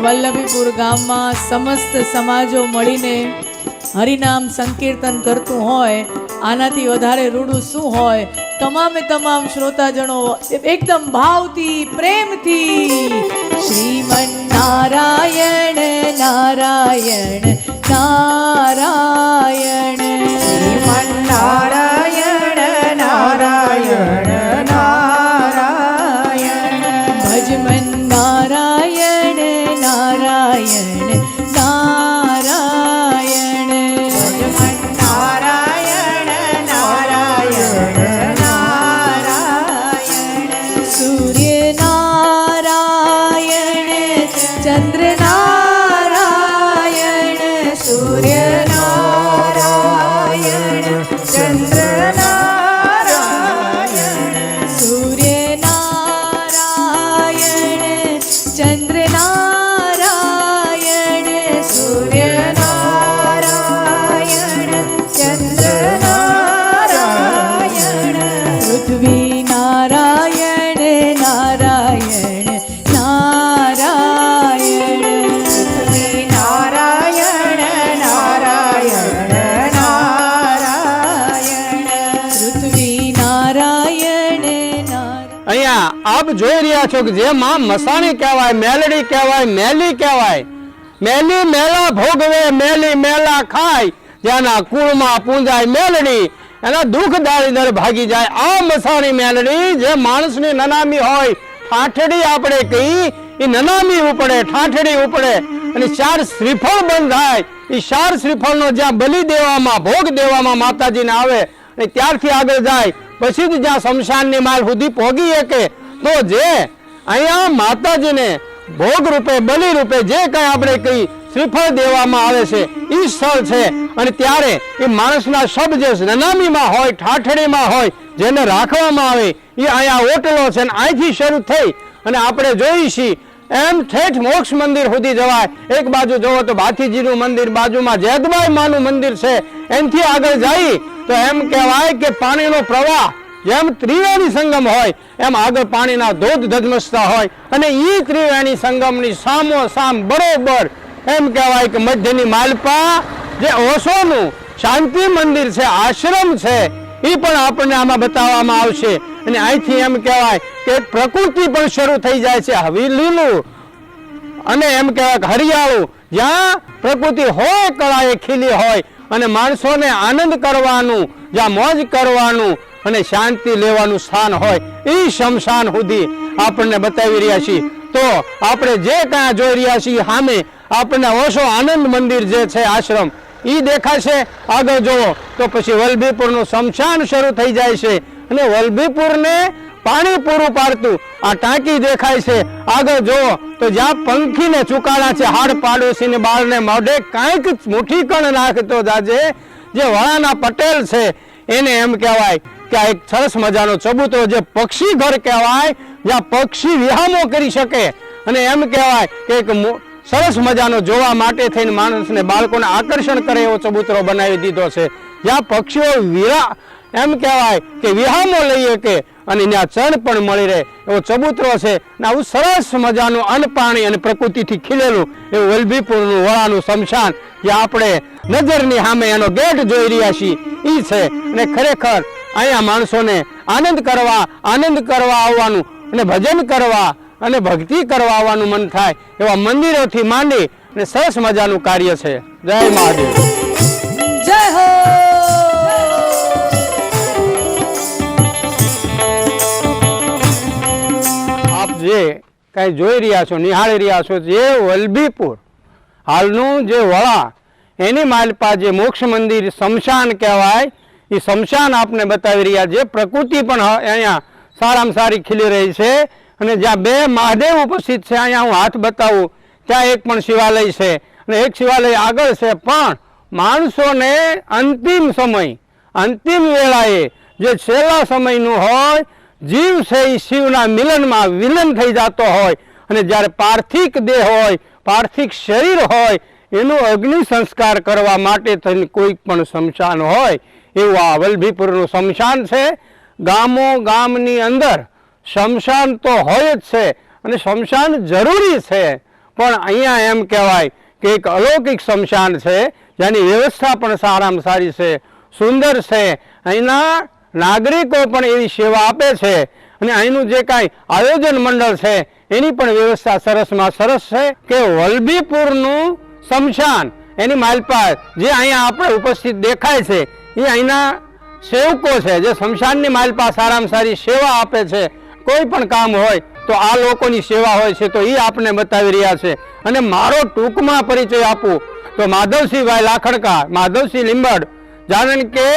વલ્લભીપુર ગામમાં સમસ્ત સમાજો મળીને હરિનામ સંકીર્તન કરતું હોય, આનાથી વધારે રૂડું શું હોય? તમામે તમામ શ્રોતાજનો એકદમ ભાવથી પ્રેમથી શ્રીમન નારાયણ નારાયણ નારાયણ, શ્રીમન નારાયણ નારાયણ નારાયણ, ભજમન નારાયણ નારાયણ નારાયણ, ભજમન નારાયણ નારાયણ નારાયણ, સૂર્ય નારાયણ ચંદ્ર નારાયણ, સૂર્ય નારાયણ ચંદ્ર નારાયણ, સૂર્ય નારાયણ ચંદ્ર નારાયણ, સૂર્ય નારાયણ ચંદ્ર નારાયણ, પૃથ્વી નારાયણ નારાયણ નારાયણ, પૃથ્વી નારાયણ નારાયણ નારાયણ, પૃથ્વી નારાયણ નારાયણ. અહીંયા આપ જોઈ રહ્યા છો કે જે માં મસાણી કહેવાય, મેલડી કહેવાય, મેલી કહેવાય, મેલી મેલા ભોગવે, મેલી મેલા ખાય, જેના કુળમાં પૂંજાય મેલડી એના દુઃખ દાળીદર ભાગી જાય. આ મસાણી મેલડી જે માણસની નનામી હોય, ઠાઠડી આપણે કહી એ નનામી ઉપડે, ઠાઠડી ઉપડે અને 4 શ્રીફળ બંધાય. એ 4 શ્રીફળનો જ્યાં બલિ દેવામાં, ભોગ દેવામાં માતાજીને આવે અને ત્યારથી આગળ જાય, પછી જ જ્યાં શમશાનની માલ સુધી પહોંચી શકે. તો જે અહીંયા માતાજીને ભોગ રૂપે, બલિ રૂપે જે કંઈ આપણે કહી શ્રીફળ દેવામાં આવે છે એ સ્થળ છે. અને ત્યારે એ માણસના શબ જે નનામીમાં હોય, ઠાઠડીમાં હોય, જેને રાખવામાં આવે એ અહીંયા ઓટલો છે. અને અહીંથી શરૂ થઈ અને આપણે જોઈ છીએ એમ ઠેઠ મોક્ષ મંદિર સુધી જવાય. એક બાજુ જોવો તો ભાથીજીનું મંદિર, બાજુમાં જેદબાઈ માનું મંદિર છે. એનાથી આગળ જઈ તો એમ કહેવાય કે પાણીનો પ્રવાહ જેમ ત્રિવેણી સંગમ હોય એમ આગળ પાણીના ધોધ ધધમસતા હોય. અને એ ત્રિવેણી સંગમની સામો સામ બરોબર એમ કહેવાય કે મધ્યની માલપા જે ઓશોનું શાંતિ મંદિર છે, આશ્રમ છે, એ પણ આપણને આમાં બતાવવામાં આવશે. અને અહીંથી એમ કહેવાય કે પ્રકૃતિ પણ શરૂ થઈ જાય છે, લીલું અને એમ કહેવાય કે હરિયાળું, જ્યાં પ્રકૃતિ હોય કળાએ ખીલી હોય અને માણસોને આનંદ કરવાનું, જ્યાં મોજ કરવાનું અને શાંતિ લેવાનું સ્થાન હોય એ શમશાન સુધી આપણને બતાવી રહ્યા છીએ. તો આપણે જે કાંઈ જોઈ રહ્યા છીએ સામે આપણને ઓશો આનંદ મંદિર જે છે, આશ્રમ એ દેખાશે. આગળ જુઓ તો પછી વલ્લભીપુરનું શમશાન શરૂ થઈ જાય છે અને વલ્લભીપુરને પાણી પૂરું પાડતું આ ટાંકી દેખાય છે. આગળ જુઓ તો જ્યાં પંખીને ચુકાડા છે, હાડ પાડોશીને બાળને મોઢે કાંઈક મુઠ્ઠી કણ નાખતો જાજે, જે વળાના પટેલ છે એને એમ કહેવાય કે આ એક સરસ મજાનો ચબૂતરો, જે પક્ષી ઘર કહેવાય, જ્યાં પક્ષી વિહામો કરી શકે. અને એમ કહેવાય કે એક સરસ મજાનો જોવા માટે થઈને માણસને, બાળકોને આકર્ષણ કરે એવો ચબૂતરો બનાવી દીધો છે, જ્યાં પક્ષીઓ એમ કહેવાય કે વિહામો લઈ શકે અને ત્યાં ચણ પણ મળી રહે એવો ચબૂતરો છે. ને આવું સરસ મજાનું અન્ન પાણી અને પ્રકૃતિથી ખીલેલું એવું વલ્લભીપુરનું વળાનું શમશાન, જે આપણે નજરની સામે એનો ગેટ જોઈ રહ્યા છીએ એ છે. અને ખરેખર અહીંયા માણસોને આનંદ કરવા આવવાનું અને ભજન કરવા અને ભક્તિ કરવા આવવાનું મન થાય એવા મંદિરોથી માંડી અને સરસ મજાનું કાર્ય છે. જય મહાદેવ, જય હો. આપ જે કાંઈ જોઈ રહ્યા છો, નિહાળી રહ્યા છો, જે વલ્લભીપુર હાલનું જે વળા એની માલપા જે મોક્ષ મંદિર શમશાન કહેવાય એ શમશાન આપને બતાવી રહ્યા. જે પ્રકૃતિ પણ અહીંયા સારામાં સારી ખીલી રહી છે અને જ્યાં 2 મહાદેવ ઉપસ્થિત છે, અહીંયા હું હાથ બતાવું ત્યાં એક પણ શિવાલય છે અને એક શિવાલય આગળ છે. પણ માણસોને અંતિમ સમય, અંતિમ વેળાએ જે છેલ્લા સમયનું હોય, જીવ છે એ શિવના મિલનમાં વિલન થઈ જતો હોય અને જ્યારે પાર્થિક દેહ હોય, પાર્થિક શરીર હોય, એનું અગ્નિ સંસ્કાર કરવા માટે થઈને કોઈ પણ શમશાન હોય એવું આ વલ્લભીપુરનું શમશાન છે. ગામો ગામની અંદર શમશાન તો હોય જ છે અને શમશાન જરૂરી છે, પણ અહીંયા એમ કહેવાય કે એક અલૌકિક સ્મશાન છે, જેની વ્યવસ્થા પણ સારામાં સારી છે, સુંદર છે. અહીંના નાગરિકો પણ એવી સેવા આપે છે અને અહીંનું જે કાંઈ આયોજન મંડળ છે એની પણ વ્યવસ્થા સરસમાં સરસ છે કે વલભીપુરનું સ્મશાન એની માલપા જે અહીંયા આપણે ઉપસ્થિત દેખાય છે એ અહીંના સેવકો છે, જે સ્મશાનની માલપા સારામાં સારી સેવા આપે છે. કોઈ પણ કામ હોય તો આ લોકોની સેવા હોય છે, તો એ આપને બતાવી રહ્યા છે. અને મારો ટૂંકમાં પરિચય આપું તો માધવસિંહભાઈ લાખણકા, માધવસિંહ લીંબડ, કારણ કે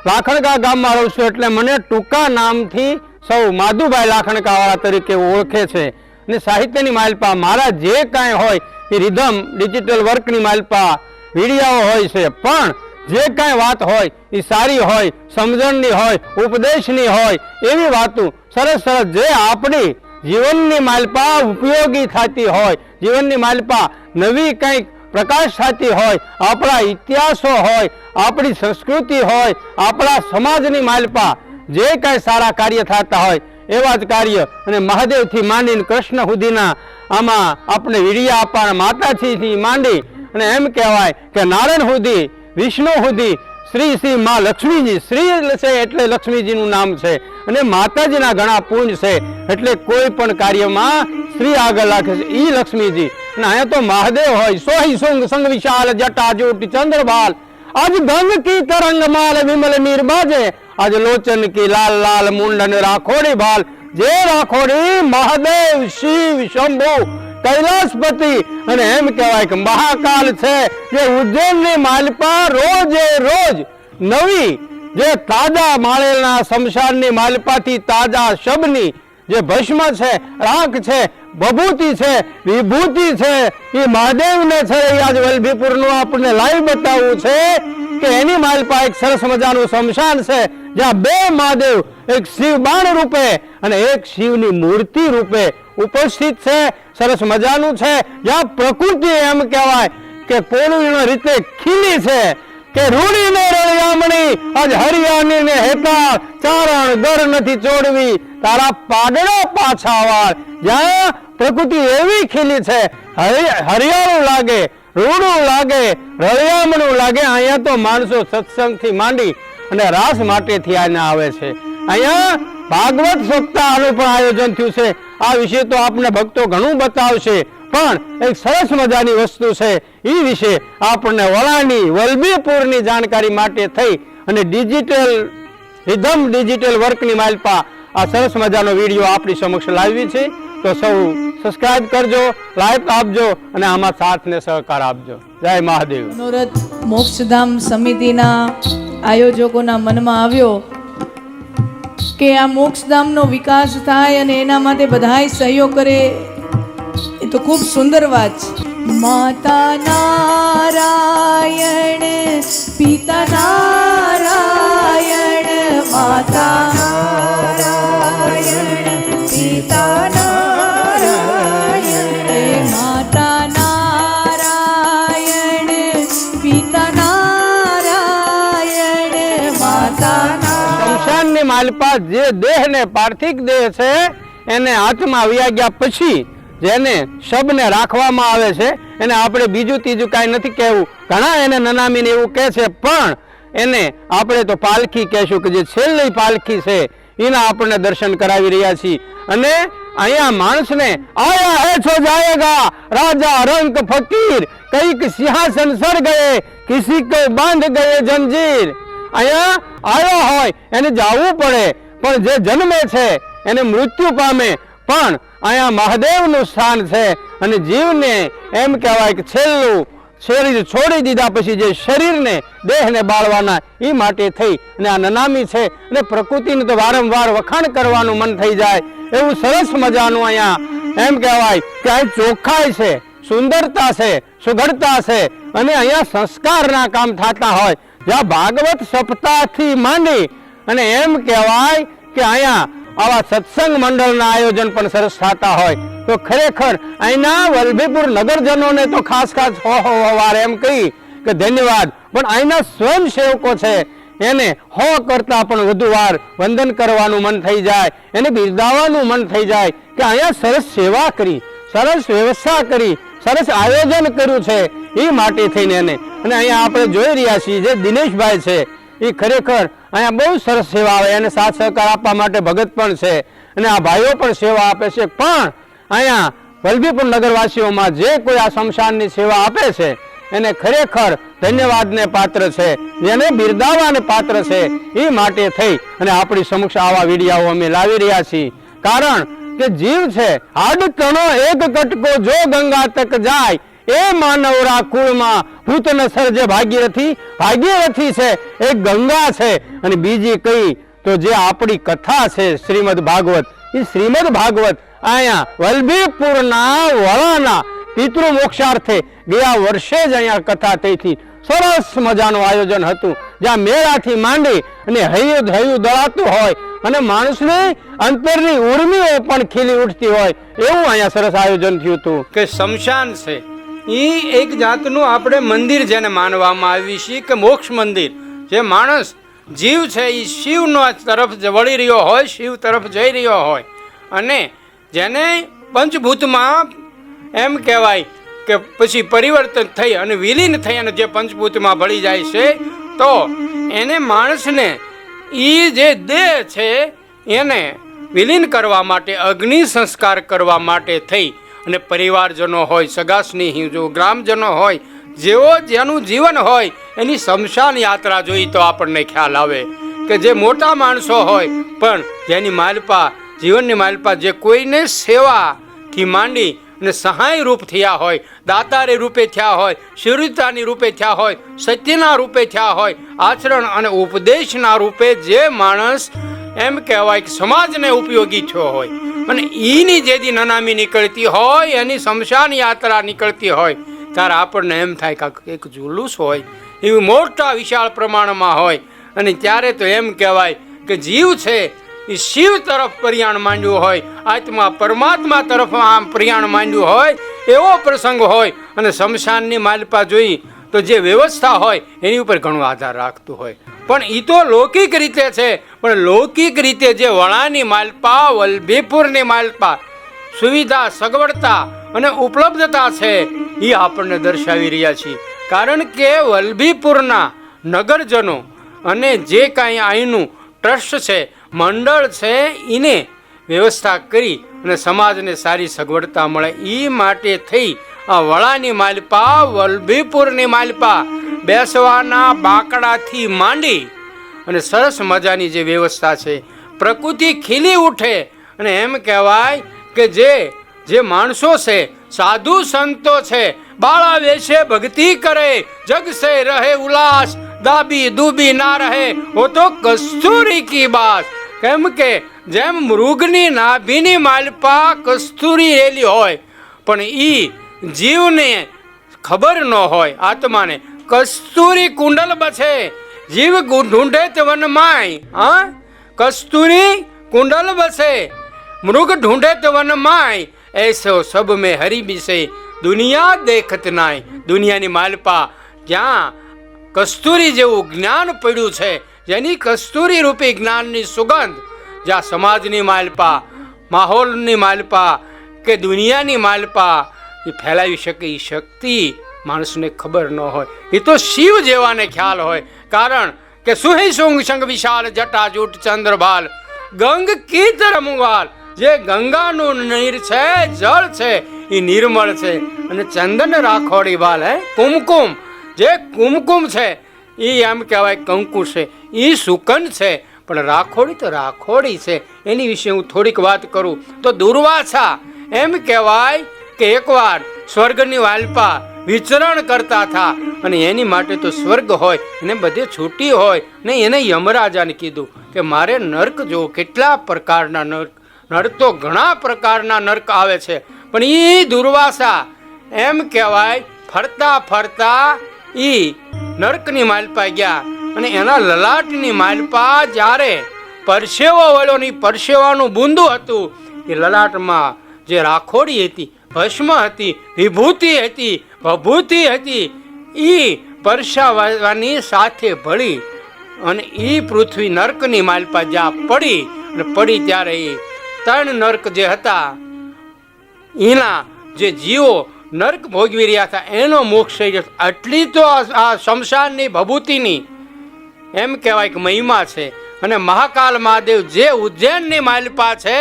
લાખણકા ગામમાં રહું છું એટલે મને ટૂંકા નામથી સૌ માધુભાઈ લાખણકાવાળા તરીકે ઓળખે છે. અને સાહિત્યની માલપા મારા જે કાંઈ હોય એ રિધમ ડિજિટલ વર્કની માલપા વિડીયાઓ હોય છે, પણ જે કાંઈ વાત હોય એ સારી હોય, સમજણની હોય, ઉપદેશની હોય એવી વાતો સરસ સરસ જે આપણી જીવનની માલપા ઉપયોગી થતી હોય, જીવનની માલપા નવી કંઈક પ્રકાશ થતી હોય, આપણા ઇતિહાસો હોય, આપણી સંસ્કૃતિ હોય, આપણા સમાજની માલપા જે કાંઈ સારા કાર્ય થતા હોય એવા જ કાર્ય અને મહાદેવથી માંડીને કૃષ્ણ સુધીના આમાં આપણે વિડીયા આપવાના, માતાજીથી માંડી અને એમ કહેવાય કે નારાયણ સુધી, વિષ્ણુ સુધી, શ્રી માં લક્ષ્મીજી, શ્રી છે એટલે લક્ષ્મીજીનું નામ છે અને માતાજીના ઘણા પુંજ છે એટલે કોઈ પણ કાર્યમાં શ્રી આગળ રાખે છે ઈ લક્ષ્મીજી. અને અહીંયા તો મહાદેવ હોય, સોહી સુંગ સંગ વિશાલ જટા જોટી ચંદ્રબાલ, આજ ગંગ કી તરંગ માલ વિમલ મીર બાજે, આજ લોચન કી લાલ લાલ મુંડન રાખોડી બાલ, જે રાખોડી મહાદેવ શિવ શંભુ કૈલાસપતિ અને એમ કહેવાય કે મહાકાલ છે, જે ઉજ્જૈનની માલપા રોજે રોજ નવી જે તાજા માળેલા શમશાનની માલપાથી તાજા શબની જે ભસ્મ છે, રાખ છે, ભભૂતિ છે, વિભૂતિ છે, એ મહાદેવને છે એ આજ વલભીપુરનું આપણને લાઈવ બતાવવું છે કે એની માલપા એક સરસ મજાનું શમશાન છે, જ્યાં બે મહાદેવ, એક શિવ બાણ રૂપે અને એક શિવની મૂર્તિ રૂપે ઉપસ્થિત છે. સરસ મજાનું છે, જ્યાં પ્રકૃતિ એમ કહેવાય કે પૂર્ણ રીતે ખીલી છે કે રૂડીને રળિયામણી આજ હરિયાણી ને હેતા ચારણ ગર નથી ચોડવી તારા પાડડા પાછા વાળ. જ્યાં પ્રકૃતિ એવી ખીલી છે, હરિયાળું લાગે, રૂડું લાગે, રળિયામણું લાગે. અહીંયા તો માણસો સત્સંગથી માંડી અને રાસ માટેથી અહીંયા આવે છે. અહીંયા ભાગવત સપ્તાહનું પણ આયોજન થયું છે. આ વિશે તો આપને ભક્તો ઘણું બતાવશે, પણ એક સરસ મજાની વસ્તુ છે એ વિશે આપણને વલાણી વલભીપુરની જાણકારી માટે થઈ અને રિધમ ડિજિટલ વર્કની માલપા આ સરસ મજાનો વિડીયો આપણી સમક્ષ લાવી છે. તો સૌ સબસ્ક્રાઇબ કરજો, લાઈક આપજો અને આમાં સાથ ને સહકાર આપજો. જય મહાદેવ. મનોરથ મોક્ષધામ સમિતિના આયોજકોના મનમાં આવ્યો કે આ મોક્ષધામનો વિકાસ થાય અને એના માટે બધાય સહયોગ કરે, એ તો ખૂબ સુંદર વાત છે. માતા નારાયણ, પિતા નારાયણ, માતા નારાયણ, પિતા નારાયણ, માતા નારાયણ, પિતા નારાયણ, માતા શમશાનની માલપા જે દેહને પાર્થિક દેહ છે એને આત્મા વ્યા ગયા પછી જેને શબને રાખવામાં આવે છે એને આપણે બીજું ત્રીજું કાંઈ નથી કહેવું. ઘણા એને નનામીને એવું કહે છે, પણ એને આપણે તો પાલખી કહેશું કે જે છેલ્લી પાલખી છે એના આપણને દર્શન કરાવી રહ્યા છીએ. અને અહીંયા માણસને આયા હે છો જાયેગા રાજા રંક ફકીર, કઈક સિંહાસન સર ગયે કિસી કો બાંધ ગયે જંજીર. અહીંયા આવ્યો હોય એને જવું પડે, પણ જે જન્મે છે એને મૃત્યુ પામે. પણ અહીંયા મહાદેવનું સ્થાન છે અને જીવને એમ કહેવાય કે છેલ્લું શરીર છોડી દીધા પછી જે શરીરને દેહને બાળવાના એ માટે થઈ અને આ નનામી છે. અને પ્રકૃતિને તો વારંવાર વખાણ કરવાનું મન થઈ જાય એવું સરસ મજાનું અહીંયા એમ કહેવાય કે અહીં ચોખ્ખાઈ છે, સુંદરતા છે, સુઘડતા છે અને અહીંયા સંસ્કારના કામ થતા હોય. જ્યાં ભાગવત સપ્તાહથી માંડી અને એમ કહેવાય કે અહીંયા આવા સત્સંગ મંડળના આયોજન પણ સરસ થતા હોય તો ખરેખર અહીંના વલભીપુર નગરજનોને તો ખાસ ખાસ વાર એમ કહી કે ધન્યવાદ. પણ અહીંના સ્વયંસેવકો છે એને હો કરતા પણ વધુ વાર વંદન કરવાનું મન થઈ જાય, એને બિરદાવવાનું મન થઈ જાય કે અહીંયા સરસ સેવા કરી, સરસ વ્યવસ્થા કરી, સરસ આયોજન કર્યું છે એ માટે થઈને એને. અને અહીંયા આપણે જોઈ રહ્યા છીએ જે દિનેશભાઈ છે એ ખરેખર અહીંયા બહુ સરસ સેવા આવે એને સાથ સહકાર આપવા માટે ભગત પણ છે અને આ ભાઈઓ પણ સેવા આપે છે. પણ અહીંયા વલભીપુર નગરવાસીઓમાં જે કોઈ આ શમશાનની સેવા આપે છે એને ખરેખર ધન્યવાદને પાત્ર છે, જેને બિરદાવાને પાત્ર છે. એ માટે થઈ અને આપણી સમક્ષ આવા વિડીયાઓ અમે લાવી રહ્યા છીએ. કારણ કે જીવ છે હાડ તણો એક કટકો જો ગંગા તક જાય એ માનવરા કુળમાં ભૂત ન સર્જે ભાગીરથી. ભાગીરથી છે એક ગંગા છે અને બીજી કઈ તો જે આપણી કથા છે શ્રીમદ ભાગવત. એ શ્રીમદ ભાગવત અહીંયા વલભીપુરના વળાના પિતૃ મોક્ષાર્થે ગયા વર્ષે જ અહીંયા કથા થઈ હતી. સરસ મજાનું આયોજન હતું જ્યાં મેળાથી માંડી અને હૈયું હૈયું દળાતું હોય અને માણસની અંતરની ઉર્મિઓ પણ ખીલી ઉઠતી હોય એવું અહીંયા સરસ આયોજન થયું હતું. કે શમશાન છે એ એક જાતનું આપણે મંદિર જેને માનવામાં આવી છે કે મોક્ષ મંદિર. જે માણસ જીવ છે એ શિવનો તરફ વળી રહ્યો હોય, શિવ તરફ જઈ રહ્યો હોય અને જેને પંચભૂતમાં એમ કહેવાય કે પછી પરિવર્તન થઈ અને વિલીન થઈ અને જે પંચભૂતમાં ભળી જાય છે તો એને માણસને એ જે દેહ છે એને વિલીન કરવા માટે અગ્નિ સંસ્કાર કરવા માટે થઈ અને પરિવારજનો હોય, સગા સ્નેહી જો ગ્રામજનો હોય, જેવો જેનું જીવન હોય એની શમશાન યાત્રા જોઈ તો આપણને ખ્યાલ આવે કે જે મોટા માણસો હોય પણ જેની માલપા જીવનની માલપા જે કોઈને સેવાથી માંડી અને સહાય રૂપ થયા હોય, દાતારે રૂપે થયા હોય, શિવતાની રૂપે થયા હોય, સત્યના રૂપે થયા હોય, આચરણ અને ઉપદેશના રૂપે જે માણસ એમ કહેવાય કે સમાજને ઉપયોગી થયો હોય અને એની જેથી નનામી નીકળતી હોય, એની શમશાન યાત્રા નીકળતી હોય ત્યારે આપણને એમ થાય કે એક જુલુસ હોય એવું મોટા વિશાળ પ્રમાણમાં હોય અને ત્યારે તો એમ કહેવાય કે જીવ છે એ શિવ તરફ પ્રયાણ માંડ્યું હોય, આત્મા પરમાત્મા તરફ આમ પ્રયાણ માંડ્યું હોય એવો પ્રસંગ હોય અને શમશાનની માલપા જોઈ તો જે વ્યવસ્થા હોય એની ઉપર ઘણો આધાર રાખતું હોય. પણ એ તો લૌકિક રીતે છે. પણ લૌકિક રીતે જે વળાની માલપા, વલભીપુરની માલપા સુવિધા, સગવડતા અને ઉપલબ્ધતા છે એ આપણને દર્શાવી રહ્યા છીએ. કારણ કે વલભીપુરના નગરજનો અને જે કાંઈ અહીંનું ટ્રસ્ટ છે, મંડળ છે, એને વ્યવસ્થા કરી અને સમાજને સારી સગવડતા મળે એ માટે થઈ આ વળાની માલપા, વલભીપુરની માલપા બેસવાના બાકડાથી માંડી અને સરસ મજાની જે વ્યવસ્થા છે, પ્રકૃતિ ખીલી ઉઠે અને એમ કહેવાય કે જે માણસો છે, સાધુ સંતો છે, બાળા વેશે ભક્તિ કરે, જગ સે રહે ઉલ્લાસ, દાબી દૂબી ના રહે વો તો કસ્તુરી કી બાત. કેમ કે જેમ મૃગની નાભીની માલપા કસ્તુરી રેલી હોય પણ ઈ જીવને ખબર ન હોય, આત્માને કસ્તુરી કુંડલ બસે, જીવ ઢૂંઢે તે વનમાય. હા, કસ્તુરી કુંડલ બસે, મૃગ ઢૂંઢે તે વનમાય, ऐसो सब में हरि बिसे दुनिया देखत नाय. દુનિયાની માલપા જ્યાં કસ્તુરી જેવું જ્ઞાન પડ્યું છે, જેની કસ્તુરી રૂપી જ્ઞાનની સુગંધ જ્યાં સમાજની માલપા, માહોલની માલપા કે દુનિયાની માલપા એ ફેલાવી શકે એ શક્તિ માણસને ખબર ન હોય. એ તો શિવ જેવાને ખ્યાલ હોય. કારણ કે સુહી સુંગ સંગ વિશાલ જટાજૂટ ચંદ્રભાલ ગંગ કી તરમુગાલ. જે ગંગાનું નીર છે, જળ છે એ નિર્મળ છે અને ચંદન રાખોડી બાલ હે કુમકુમ. જે કુમકુમ છે એ એમ કહેવાય કંકુ છે, એ સુકંદ છે પણ રાખોડી તો રાખોડી છે. એની વિશે હું થોડીક વાત કરું તો દુર્વાસા એમ કહેવાય કે એકવાર સ્વર્ગની વાલપા વિચરણ કરતા હતા અને એની માટે તો સ્વર્ગ હોય એને બધે છૂટી હોય ને એને યમરાજાને કીધું કે મારે નર્ક જો કેટલા પ્રકારના નર્ક. નર્ક તો ઘણા પ્રકારના નર્ક આવે છે પણ એ દુર્વાસા એમ કહેવાય ફરતા ફરતા એ નર્કની માલપા ગયા અને એના લલાટની માલપા જ્યારે પરસેવો વળ્યોની પરસેવાનું બૂંદું હતું એ લલાટમાં જે રાખોડી હતી, ભસ્મ હતી, વિભૂતિ હતી, ભભૂતિ હતી, એ પરસાવાની સાથે ભળી અને એ પૃથ્વી નર્કની માલપા જ્યાં પડી અને પડી ત્યારે એ ત્રણ નર્ક જે હતા એના જે જીવો નર્ક ભોગવી રહ્યા હતા એનો મોક્ષ થઈ જશે. આટલી તો આ શમશાનની ભભૂતિની એમ કહેવાય કે મહિમા છે. અને મહાકાલ મહાદેવ જે ઉજ્જૈનની માલપા છે,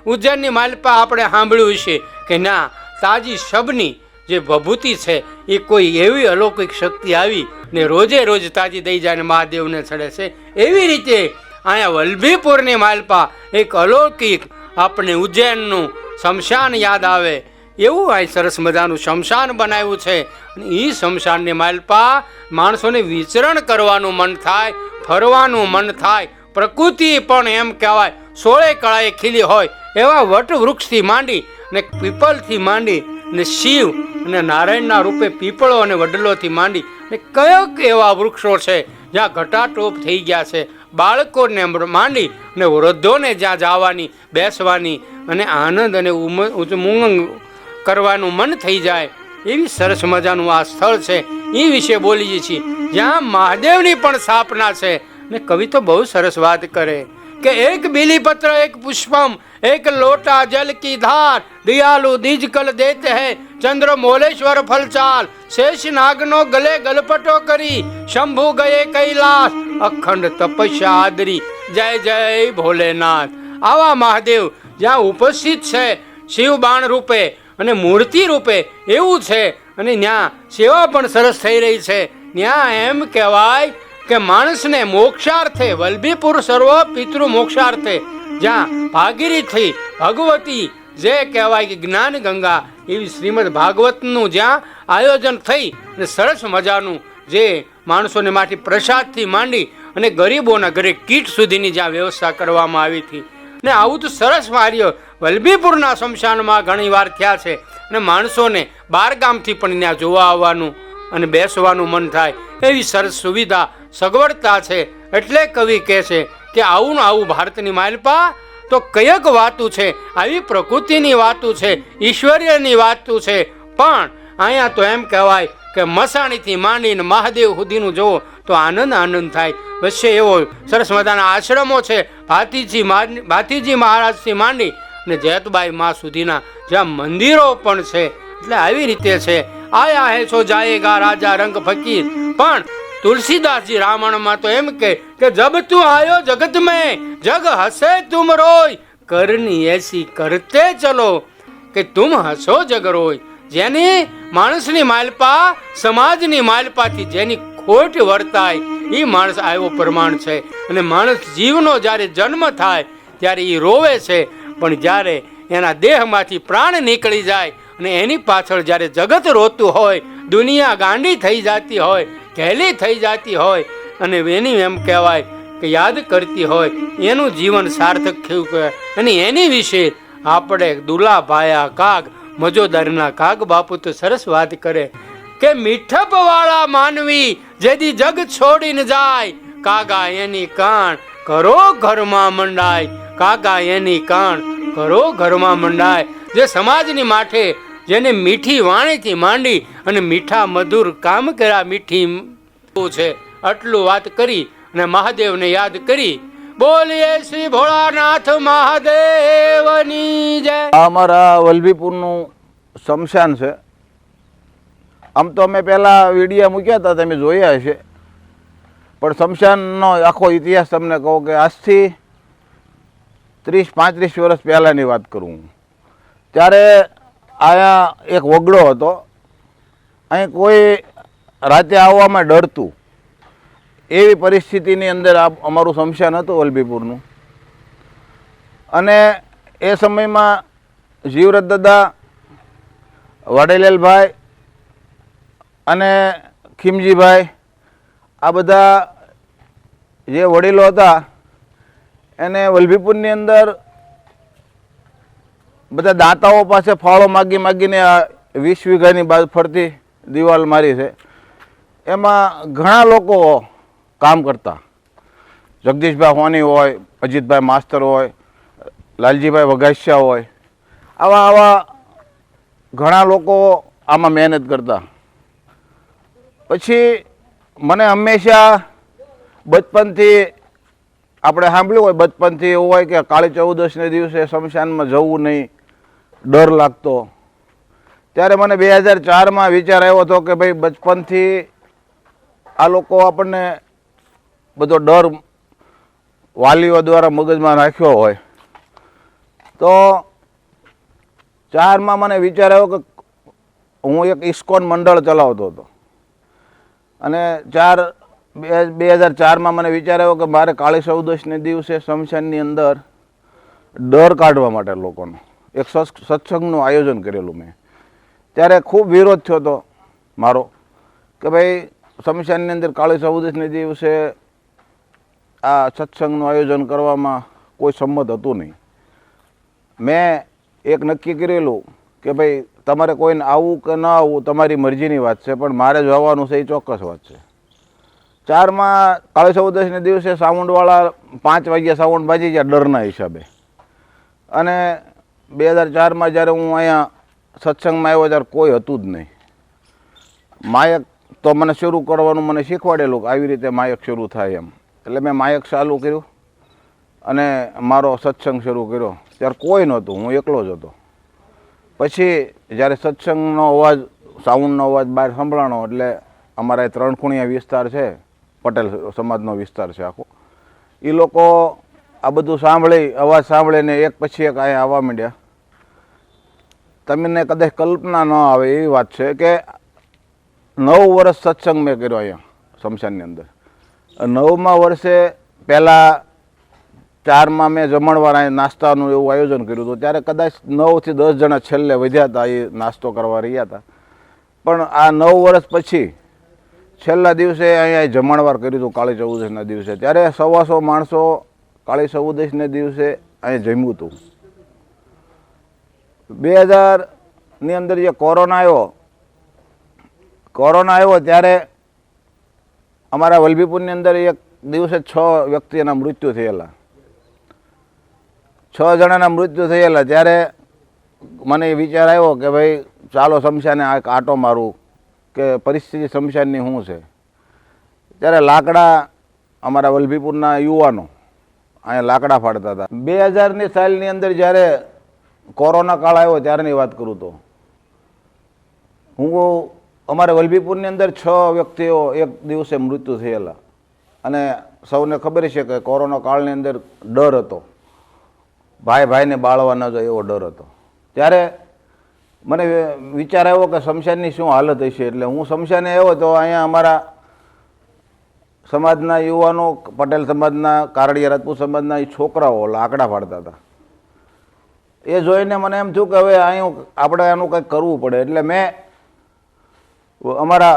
ઉજ્જૈનની માલપા આપણે સાંભળ્યું છે કે ના તાજી શબની જે ભભૂતિ છે એ કોઈ એવી અલૌકિક શક્તિ આવી ને રોજે રોજ તાજી દઈ જાય ને મહાદેવને ચડે છે. એવી રીતે અહીંયા વલ્લભીપુરની માલપા એક અલૌકિક આપણે ઉજ્જૈનનું શમશાન યાદ આવે એવું અહીં સરસ મજાનું શમશાન બનાવ્યું છે. અને એ શમશાનની માલપા માણસોને વિચરણ કરવાનું મન થાય, ફરવાનું મન થાય. પ્રકૃતિ પણ એમ કહેવાય 16 કળાએ ખીલી હોય એવા વટવૃક્ષથી માંડી ને પીપલથી માંડી ને શિવ અને નારાયણના રૂપે પીપળો અને વડલોથી માંડી ને કયોક એવા વૃક્ષો છે જ્યાં ઘટાટોપ થઈ ગયા છે. બાળકોને માંડી ને વૃદ્ધોને જ્યાં જવાની, બેસવાની અને આનંદ અને ઉમંગ કરવાનું મન થઈ જાય એવી સરસ મજાનું આ સ્થળ છે. એ વિશે બોલીએ છીએ જ્યાં મહાદેવની પણ સ્થાપના છે. ને કવિ તો બહુ સરસ વાત કરે કે એક બીલીપત્ર એક પુષ્પમ એક લોટા જલ કી ધાર દિયાલુ દીજ કલ દેતે હૈ ચંદ્ર મોલેશ્વર ફલચાલ શેષ નાગનો ગલે ગલપટો કરી શંભુ ગયે કૈલાસ અખંડ તપસ્યા આદરી જય જય ભોલેનાથ. આવા મહાદેવ જ્યાં ઉપસ્થિત છે શિવ બાણ રૂપે અને મૂર્તિ રૂપે એવું છે. અને ત્યાં સેવા પણ સરસ થઈ રહી છે. ત્યાં એમ કહેવાય કે માણસને મોક્ષાર્થે વલ્લભીપુર સર્વ પિતૃ મોક્ષાર્થે જ્યાં ભાગીરથી ભગવતી જે કહેવાય કે જ્ઞાન ગંગા એવી શ્રીમદ ભાગવતનું જ્યાં આયોજન થઈ અને સરસ મજાનું જે માણસોને માટે પ્રસાદથી માંડી અને ગરીબોના ઘરે કીટ સુધીની જ્યાં વ્યવસ્થા કરવામાં આવી હતી. ને આવું તો સરસ કાર્ય વલ્લભીપુરના શમશાનમાં ઘણી વાર થયા છે. અને માણસોને બાર ગામથી પણ ત્યાં જોવા આવવાનું અને બેસવાનું મન થાય એવી સરસ સુવિધા સગવડતા છે. એટલે કવિ કહે છે કે આવું ને આવું ભારતની માલપા તો કયક વાતું છે, આવી પ્રકૃતિની વાતું છે, ઈશ્વર્યની વાતું છે. પણ અહીંયા તો એમ કહેવાય કે મસાણીથી માંડીને મહાદેવ સુધીનું જોવો તો આનંદ આનંદ થાય. વચ્ચે એવો સરસ મજાના આશ્રમો છે ભાતીજી મહારાજથી માંડી ને જયતબાઈ મા સુધીના જ્યાં મંદિરો પણ છે. એટલે આવી રીતે છે. આયા હે છો જાયેગા રાજા રંગ ફકીર. પણ તુલસીદાસજી રામાયણમાં તો એમ કે જબ તું આયો જગત મેં જગ હસે તુમ રોય કરની એસી કરતે ચલો કે તુમ હસો જગ રોય. જેની માણસની માલપા સમાજની માલપાથી જેની ખોટ વર્તાય એ માણસ આવ્યો પ્રમાણ છે. અને માણસ જીવનો જ્યારે જન્મ થાય ત્યારે એ રોવે છે, પણ જ્યારે એના દેહમાંથી પ્રાણ નીકળી જાય અને એની પાછળ જ્યારે જગત રોતું હોય, દુનિયા ગાંડી થઈ જતી હોય, ઘેલી થઈ જતી હોય અને એની એમ કહેવાય કે યાદ કરતી હોય એનું જીવન સાર્થક થયું કહેવાય. અને એની વિશે આપણે દુલાભાયા કાગ મજોદારના કાગ બાપુ તો સરસ વાત કરે કે મીઠપવાળા માનવી જેદી જગ છોડીને જાય કાગા એની કાન કરો ઘરમાં મંડાય. કાગા એની કાન કરો ઘરમાં મંડાય. જે સમાજની માથે જેને મીઠી વાણીથી માંડી અને મીઠા મધુર કામ કર્યા મીઠી છે. આટલું વાત કરી અને મહાદેવને યાદ કરી બોલીએ શ્રી ભોળાનાથ મહાદેવની જય. અમારા વલ્લભીપુરનું શમશાન છે. આમ તો અમે પહેલાં વિડીયા મૂક્યા હતા, તમે જોયા હશે. પણ શમશાનનો આખો ઇતિહાસ તમને કહું કે આજથી 30-35 વર્ષ પહેલાંની વાત કરું ત્યારે અહીંયા એક વગડો હતો. અહીં કોઈ રાતે આવવામાં ડરતું એવી પરિસ્થિતિની અંદર અમારું શમશાન હતું વલ્લભીપુરનું. અને એ સમયમાં જીવરત દાદા, વાડેલાલભાઈ અને ખીમજીભાઈ આ બધા જે વડીલો હતા એને વલ્લભીપુરની અંદર બધા દાતાઓ પાસે ફાળો માગી માગીને 20 વીઘાની બાજુ ફરતી દિવાલ મારી છે. એમાં ઘણા લોકો કામ કરતા. જગદીશભાઈ હોની હોય, અજીતભાઈ માસ્તર હોય, લાલજીભાઈ વઘાસિયા હોય, આવા ઘણા લોકો આમાં મહેનત કરતા. પછી મને હંમેશા બચપનથી આપણે સાંભળ્યું હોય, બચપનથી એવું હોય કે કાળી ચૌદશને દિવસે શમશાનમાં જવું નહીં, ડર લાગતો. ત્યારે મને 2004માં વિચાર આવ્યો હતો કે ભાઈ બચપનથી આ લોકો આપણને બધો ડર વાલીઓ દ્વારા મગજમાં રાખ્યો હોય, તો 4માં મને વિચાર આવ્યો કે હું એક ઇસ્કોન મંડળ ચલાવતો હતો અને 2004માં મને વિચાર આવ્યો કે મારે કાળી ચૌદશને દિવસે શમશાનની અંદર ડર કાઢવા માટે લોકોનો એક સત્સંગનું આયોજન કરેલું મેં. ત્યારે ખૂબ વિરોધ થયો હતો મારો કે ભાઈ શમશાનની અંદર કાળી ચૌદશને દિવસે આ સત્સંગનું આયોજન કરવામાં કોઈ સંમત હતું નહીં. મેં એક નક્કી કરેલું કે ભાઈ તમારે કોઈને આવવું કે ન આવવું તમારી મરજીની વાત છે, પણ મારે જવાનું છે એ ચોક્કસ વાત છે. 4માં કાળી ચૌદશને દિવસે સાઉન્ડવાળા 5 વાગ્યા સાઉન્ડ બાજી ગયા ડરના હિસાબે, અને 2004માં જ્યારે હું અહીંયા સત્સંગમાં આવ્યો ત્યારે કોઈ હતું જ નહીં. માયક તો મને શરૂ કરવાનું મને શીખવાડેલું કે આવી રીતે માયક શરૂ થાય એમ, એટલે મેં માયક ચાલુ કર્યું અને મારો સત્સંગ શરૂ કર્યો. ત્યારે કોઈ નહોતું, હું એકલો જ હતો. પછી જ્યારે સત્સંગનો અવાજ સાઉન્ડનો અવાજ બહાર સંભળાણો એટલે અમારા 3 ખૂણિયા વિસ્તાર છે, પટેલ સમાજનો વિસ્તાર છે આખો, એ લોકો આ બધું સાંભળી અવાજ સાંભળીને એક પછી એક અહીંયા આવવા માંડ્યા. તમને કદાચ કલ્પના ન આવે એવી વાત છે કે 9 વર્ષ સત્સંગ મેં કર્યો અહીંયા શમશાનની અંદર. 9મા વર્ષે પહેલાં 4માં મેં જમણવાર અહીં નાસ્તાનું એવું આયોજન કર્યું હતું. ત્યારે કદાચ 9 થી 10 જણા છેલ્લે વધ્યા હતા, એ નાસ્તો કરવા રહ્યા હતા. પણ આ 9 વર્ષ પછી છેલ્લા દિવસે અહીંયા જમણવાર કર્યું હતું કાળી ચૌદશના દિવસે. ત્યારે 125 માણસો કાળી ચૌદશને દિવસે અહીં જમ્યું હતું. 2000ની અંદર જે કોરોના આવ્યો ત્યારે અમારા વલભીપુરની અંદર એક દિવસે 6 વ્યક્તિના મૃત્યુ થયેલા, 6 જણાના મૃત્યુ થયેલા. ત્યારે મને વિચાર આવ્યો કે ભાઈ ચાલો શમશાને આટો મારું કે પરિસ્થિતિ શમશાનની શું છે. ત્યારે લાકડા અમારા વલભીપુરના યુવાનો અહીંયા લાકડા ફાડતા હતા. 2000ની સાલની અંદર જ્યારે કોરોના કાળ આવ્યો ત્યારની વાત કરું તો હું અમારે વલભીપુરની અંદર 6 વ્યક્તિઓ એક દિવસે મૃત્યુ થયેલા. અને સૌને ખબર છે કે કોરોના કાળની અંદર ડર હતો, ભાઈ ભાઈને બાળવા ન જાય એવો ડર હતો. ત્યારે મને વિચાર આવ્યો કે શમશાનની શું હાલત હશે. એટલે હું શમશાને આવ્યો તો અહીંયા અમારા સમાજના યુવાનો, પટેલ સમાજના, કારડિયા રાજપૂત સમાજના એ છોકરાઓ લાકડા ફાડતા હતા. એ જોઈને મને એમ થયું કે હવે અહીં આપણે આનું કંઈક કરવું પડે. એટલે મેં અમારા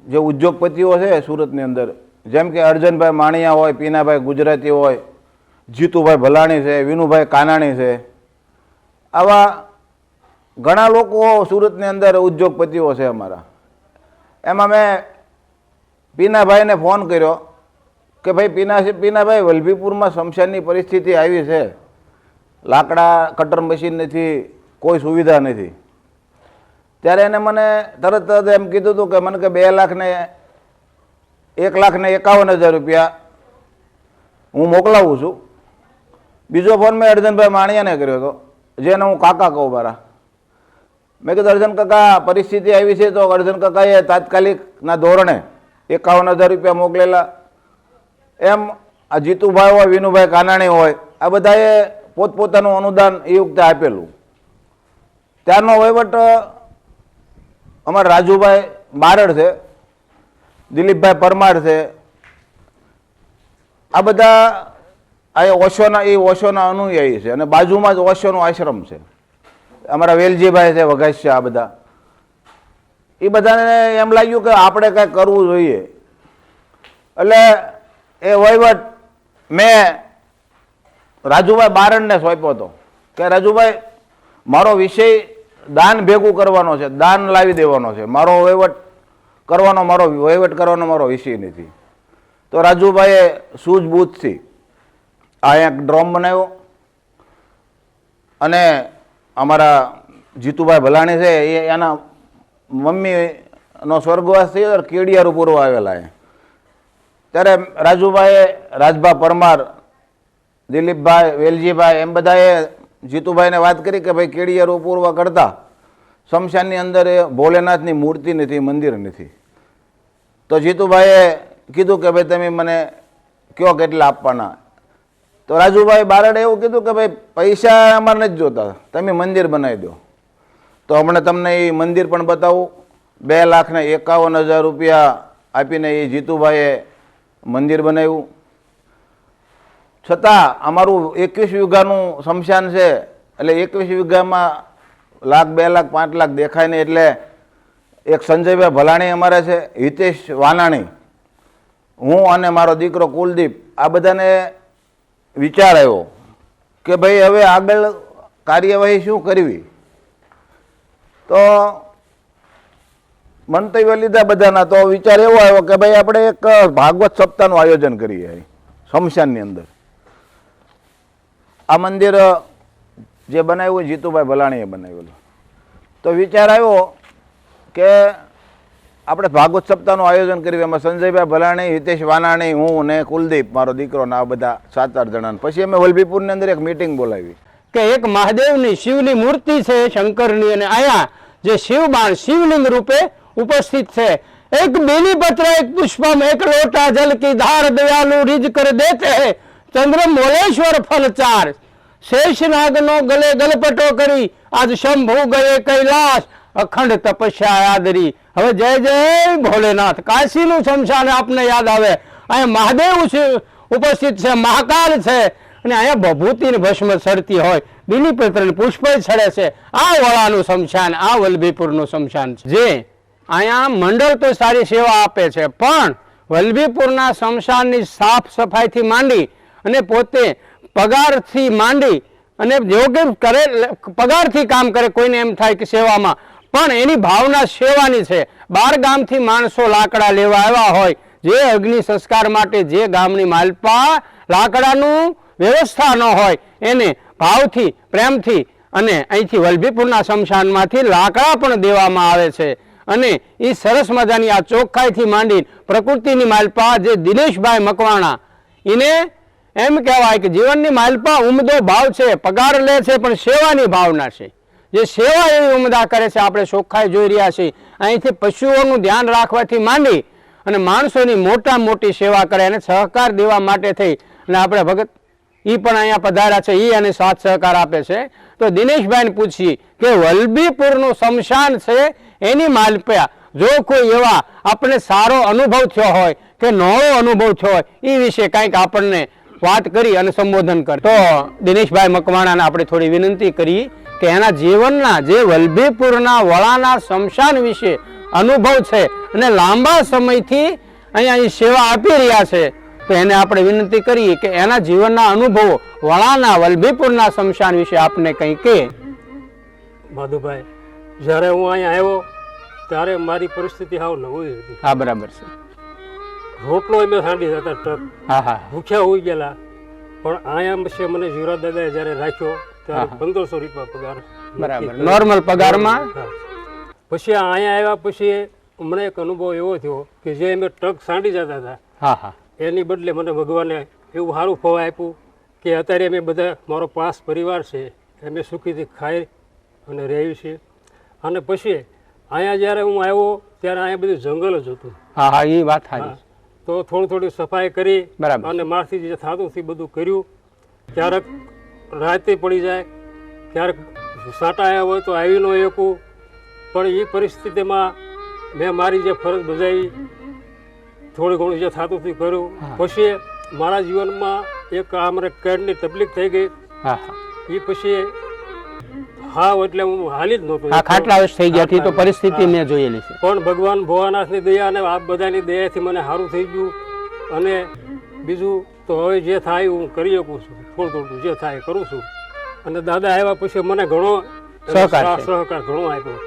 જે ઉદ્યોગપતિઓ છે સુરતની અંદર, જેમ કે અર્જનભાઈ માણિયા હોય, પીનાભાઈ ગુજરાતી હોય, જીતુભાઈ ભલાણી છે, વિનુભાઈ કાનાણી છે, આવા ઘણા લોકો સુરતની અંદર ઉદ્યોગપતિઓ છે અમારા. એમાં મેં પીનાભાઈને ફોન કર્યો કે ભાઈ પીનાભાઈ વલભીપુરમાં શમશાનની પરિસ્થિતિ આવી છે, લાકડા કટર મશીન નથી, કોઈ સુવિધા નથી. ત્યારે એને મને તરત જ એમ કીધું હતું કે મને કે 1,51,000 રૂપિયા હું મોકલાવું છું. બીજો ફોન મેં અર્જનભાઈ માણિયાને કર્યો હતો, જેને હું કાકા કહું મારા. મેં કીધું અર્જન કાકા પરિસ્થિતિ આવી છે. તો અર્જન કાકાએ તાત્કાલિકના ધોરણે 51,000 રૂપિયા મોકલેલા. એમ આ જીતુભાઈ હોય, વિનુભાઈ કાનાણી હોય, આ બધાએ પોતપોતાનું અનુદાન એ વખતે આપેલું. ત્યારનો વહીવટ અમારા રાજુભાઈ બારડ છે, દિલીપભાઈ પરમાર છે, આ બધા ઓશોના અનુયાયી છે. અને બાજુમાં જ ઓશોનો આશ્રમ છે. અમારા વેલજીભાઈ છે, વઘાસ છે, આ બધા. એ બધાને એમ લાગ્યું કે આપણે કંઈક કરવું જોઈએ. એટલે એ વહીવટ મેં રાજુભાઈ બારડને સોંપ્યો હતો કે રાજુભાઈ મારો વિષય દાન ભેગું કરવાનો છે, દાન લાવી દેવાનો છે, મારો વહીવટ કરવાનો મારો વિષય નથી. તો રાજુભાઈએ સૂઝબૂઝથી આ એક ડ્રોમ બનાવ્યો અને અમારા જીતુભાઈ ભલાણી છે એના મમ્મીનો સ્વર્ગવાસ થયો કેડિયારું પૂરવા આવેલા. ત્યારે રાજુભાઈએ, રાજભા પરમાર, દિલીપભાઈ, વેલજીભાઈ એમ બધાએ જીતુભાઈને વાત કરી કે ભાઈ કેડિયારું પૂરવા કરતા શમશાનની અંદર એ ભોલેનાથની મૂર્તિ નથી, મંદિર નથી. તો જીતુભાઈએ કીધું કે ભાઈ તમે મને કયો કેટલા આપવાના. તો રાજુભાઈ બારડે એવું કીધું કે ભાઈ પૈસા અમારે નથી જોતા, તમે મંદિર બનાવી દો. તો હમણાં તમને એ મંદિર પણ બતાવું. 2,51,000 રૂપિયા આપીને એ જીતુભાઈએ મંદિર બનાવ્યું. છતાં અમારું 21 વીઘાનું શમશાન છે, એટલે 21 વીઘામાં લાખ, 2 લાખ, 5 લાખ દેખાય નહીં. એટલે એક સંજયભાઈ ભલાણી અમારે છે, હિતેશ વાનાણી, હું અને મારો દીકરો કુલદીપ, આ બધાને વિચાર આવ્યો કે ભાઈ હવે આગળ કાર્યવાહી શું કરવી. તો મંતવ્ય લીધા બધાના. તો વિચાર એવો આવ્યો કે ભાઈ આપણે એક ભાગવત સપ્તાહનું આયોજન કરીએ શમશાનની અંદર. આ મંદિર જે બનાવ્યું જીતુભાઈ ભલાણીએ બનાવેલું. તો વિચાર આવ્યો કે આપણે ભાગવત સપ્તાહનું આયોજન કર્યું. એમાં સંજયભાઈ ભલાણી, હિતેશ વાનાણી, હું ને કુલદીપ મારો દીકરો ને આ બધા 7-8 જણા. પછી અમે વલભીપુરની અંદર એક મીટિંગ બોલાવી કે એક મહાદેવની શિવની મૂર્તિ છે શંકરની, અને અહીંયા જે શિવબાણ શિવલિંગ રૂપે ઉપસ્થિત છે. એક બેલીપત્ર, એક પુષ્પમ, એક લોટા જલ की धार दयालु रिज कर देते हैं चंद्र मोलेश्वर फल चार. शेषनागनो गले गलपटो કરી આજ શંભુ ગયે કૈલાસ અખંડ તપસ્યા આદરી. હવે જય જય ભોલેનાથ. કાશીનું શમશાન આપને યાદ આવે. અહીંયા મહાદેવ છે ઉપસ્થિત છે, મહાકાલ છે, અને અહીંયા ભભૂતિ ને ભસ્મ ચડતી હોય, બીલીપત્ર પુષ્પ છડે છે. આ વળાનું શમશાન, આ વલભીપુરનું શમશાન છે. જે અહીંયા મંડળ તો સારી સેવા આપે છે, પણ વલભીપુરના શમશાનની સાફ સફાઈથી માંડી અને પોતે પગારથી માંડી અને યોગ્ય કરે, પગારથી કામ કરે, કોઈને એમ થાય કે સેવામાં, પણ એની ભાવના સેવાની છે. 12 ગામથી માણસો લાકડા લેવા આવ્યા હોય, જે અગ્નિ સંસ્કાર માટે જે ગામની માલપા લાકડાનું વ્યવસ્થા ન હોય એને ભાવથી, પ્રેમથી અને અહીંથી વલભીપુરના શમશાનમાંથી લાકડા પણ દેવામાં આવે છે. અને એ સરસ મજાની આ ચોખ્ખાઈથી માંડી પ્રકૃતિની માલપા જે દિનેશભાઈ મકવાણા, એને એમ કહેવાય કે જીવનની માલપા ઉમદો ભાવ છે, પગાર લે છે પણ સેવાની ભાવના છે. જે સેવા એવી ઉમદા કરે છે, આપણે ચોખ્ખાઈ જોઈ રહ્યા છીએ. અહીંથી પશુઓનું ધ્યાન રાખવાથી માંડી અને માણસોની મોટા મોટી સેવા કરે અને સહકાર દેવા માટે થઈ અને આપણે ભગત એ પણ અહીંયા પધાર્યા છે, એ અને સાથ સહકાર આપે છે. તો દિનેશભાઈને પૂછીએ કે વલભીપુરનું શમશાન છે એની માલપા જો કોઈ એવા આપણે સારો અનુભવ થયો હોય કે નોળો અનુભવ થયો હોય, એ વિશે કંઈક આપણને વાત કરી અને સંબોધન કરે. તો દિનેશભાઈ મકવાણાને આપણે થોડી વિનંતી કરી કે એના જીવનના જે વલભીપુરના વળાના શમશાન વિશે અનુભવ છે અને લાંબા સમયથી અહીંયા સેવા આપી રહ્યા છે, તો એને આપણે વિનંતી કરીએ કે એના જીવનના અનુભવો વળાના વલભીપુરના શમશાન વિશે આપને કંઈ કહે. માધુભાઈ, જ્યારે હું અહીંયા આવ્યો ત્યારે મારી પરિસ્થિતિ હાવ નવી હતી. હા, બરાબર છે. રોટલો મેં સાંડી જતા ટ્રક, હા હા, ભૂખ્યા હોઈ ગયેલા. પણ અહીંયા પછી મને જીવરાજ દાદાએ જ્યારે રાખ્યો ત્યારે 1500 રૂપિયા પગાર, બરાબર, નોર્મલ પગારમાં. પછી અહીંયા આવ્યા પછી મને એક અનુભવ એવો થયો કે જે અમે ટ્રક સાંડી જતા હતા, હા હા, એની બદલે મને ભગવાને એવું સારું ફળ આપ્યું કે અત્યારે અમે બધા, મારો 5 પરિવાર છે, અમે સુખીથી ખાઈ અને રહી છીએ. અને પછી અહીંયા જ્યારે હું આવ્યો ત્યારે અહીંયા બધું જંગલ જ હતું. હા હા, એ વાત સારી. તો થોડી સફાઈ કરી બરાબર, અને મારથી જે થતું તે બધું કર્યું. ક્યારેક રાતે પડી જાય, ક્યારેક સાટા આવ્યા હોય તો આવી ન એકું. પણ એ પરિસ્થિતિમાં મેં મારી જે ફરજ બજાવી, થોડું ઘણું જે થતું તે કર્યું. પછી મારા જીવનમાં એક અમારે કેડની તકલીફ થઈ ગઈ. એ પછી હા, એટલે હું હાલી જ નહોતો, ખાટલાવશ થઈ ગયા હતી. તો પરિસ્થિતિ મેં જોયેલી છે, પણ ભગવાન ભોળાનાથની દયા અને આપ બધાની દયાથી મને સારું થઈ ગયું. અને બીજું તો હવે જે થાય હું કરી શકું છું, થોડું જે થાય કરું છું. અને દાદા આવ્યા પછી મને ઘણો સહકાર ઘણો આપ્યો.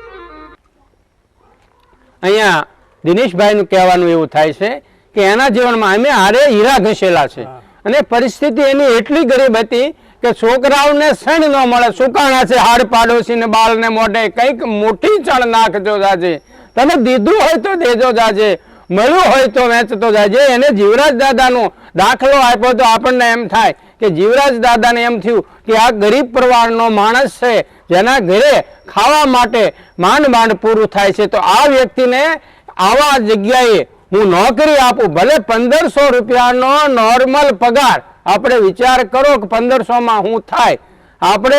અહીંયા દિનેશભાઈનું કહેવાનું એવું થાય છે કે એના જીવનમાં અમે હારે હીરા ઘસેલા છે અને પરિસ્થિતિ એની એટલી ગરીબ હતી કે છોકરાઓને સણ ન મળે, સુકાણા છે, હાડ પાડોશીને બાળને મોઢે કંઈક મોટી ચણ નાખજો જાજે, તમે દીધું હોય તો દેજો જાજે, મળ્યું હોય તો વેચતો જાજે. એને જીવરાજ દાદાનો દાખલો આપ્યો તો આપણને એમ થાય કે જીવરાજ દાદાને એમ થયું કે આ ગરીબ પરિવારનો માણસ છે, જેના ઘરે ખાવા માટે માંડ પૂરું થાય છે, તો આ વ્યક્તિને આવા જગ્યાએ હું નોકરી આપું, ભલે 1500 રૂપિયાનો નોર્મલ પગાર, આપણે વિચાર કરો કે 1500માં શું થાય, આપણે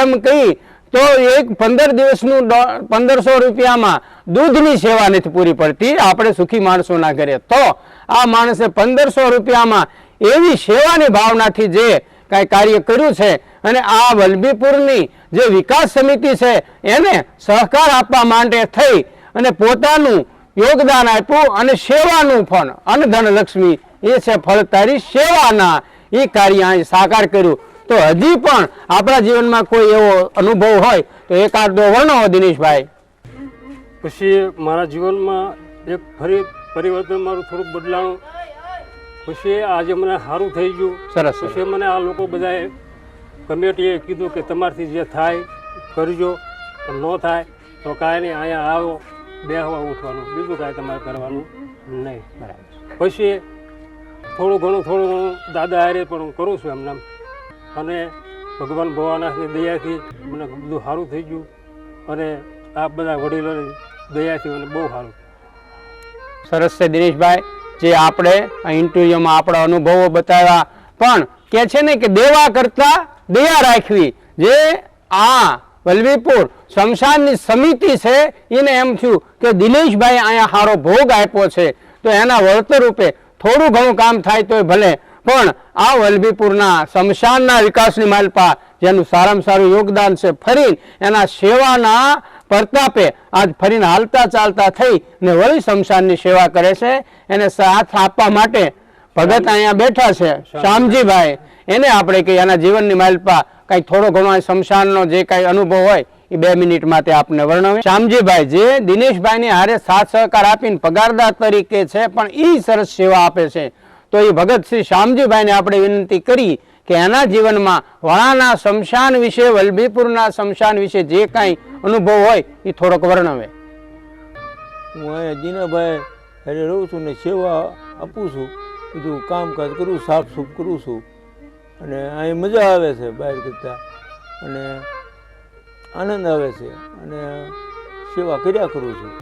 એમ કહી તો એક 15 દિવસનું 1500 રૂપિયામાં દૂધની સેવા નથી પૂરી પડતી આપણે સુખી માણસોના ઘરે, તો આ માણસે 1500 રૂપિયામાં એવી સેવાની ભાવનાથી જે કાંઈ કાર્ય કર્યું છે અને આ વલભીપુરની જે વિકાસ સમિતિ છે એને સહકાર આપવા માટે થઈ અને પોતાનું યોગદાન આપ્યું અને સેવાનું ફળ અન્નધન લક્ષ્મી એ છે ફળ તારી સેવાના એ કાર્ય અહીં સાકાર કર્યું. તો હજી પણ આપણા જીવનમાં કોઈ એવો અનુભવ હોય તો એકાદો વર્ણવો દિનેશભાઈ. પછી મારા જીવનમાં એક ફરી પરિવર્તન મારું થોડુંક બદલાણું. પછી આજે મને સારું થઈ ગયું. સરસ. પછી મને આ લોકો બધાએ કમિટીએ કીધું કે તમારથી જે થાય કરજો, ન થાય તો કાંઈ નહીં, અહીંયા આવો, બેહવા ઉઠવાનું, બીજું કાંઈ તમારે કરવાનું નહીં. બરાબર. પછી થોડું ઘણું દાદા હારે પણ હું કરું છું એમને, અને ભગવાન ભોળાનાથની દયાથી મને બધું સારું થઈ ગયું અને આ બધા વડીલોની દયાથી મને બહુ સારું. સરસ છે દિનેશભાઈ, જે આપણે આ ઇન્ટરવ્યુમાં આપણા અનુભવો બતાવ્યા, પણ કે છે ને કે દેવા કરતા દયા રાખવી. જે આ વલભીપુર સ્મશાનની સમિતિ છે એને એમ થયું કે દિનેશભાઈ અહીંયા સારો ભોગ આપ્યો છે તો એના વળતર રૂપે થોડું ઘણું કામ થાય તોય ભલે, પણ આ વલભીપુરના સ્મશાનના વિકાસની માલપા જેનું સારામાં સારું યોગદાન છે, ફરી એના સેવાના પ્રતાપે આજ ફરીને હાલતા ચાલતા થઈ ને વળી સ્મશાનની સેવા કરે છે. એને સાથ આપવા માટે ભગત અહીંયા બેઠા છે શ્યામજીભાઈ, એને આપણે કે એના જીવનની માલપા કંઈક થોડો ઘણો સ્મશાનનો જે કાંઈ અનુભવ હોય એ 2 મિનિટમાં તે આપને વર્ણવે. શ્યામજીભાઈ જે દિનેશભાઈની હારે સાથ સહકાર આપીને પગારદાર તરીકે છે પણ એ સરસ સેવા આપે છે, તો એ ભગત શ્રી શ્યામજીભાઈને આપણે વિનંતી કરી કે એના જીવનમાં વણાના સ્મશાન વિશે, વલભીપુરના સ્મશાન વિશે જે કાંઈ અનુભવ હોય એ થોડોક વર્ણવે. હું અહીંયા જીનાભાઈ હારે રહું છું ને સેવા આપું છું, બધું કામકાજ કરું, સાફ સૂફ કરું છું અને અહીં મજા આવે છે બહાર કરતાં અને આનંદ આવે છે અને સેવા કર્યા કરું છું.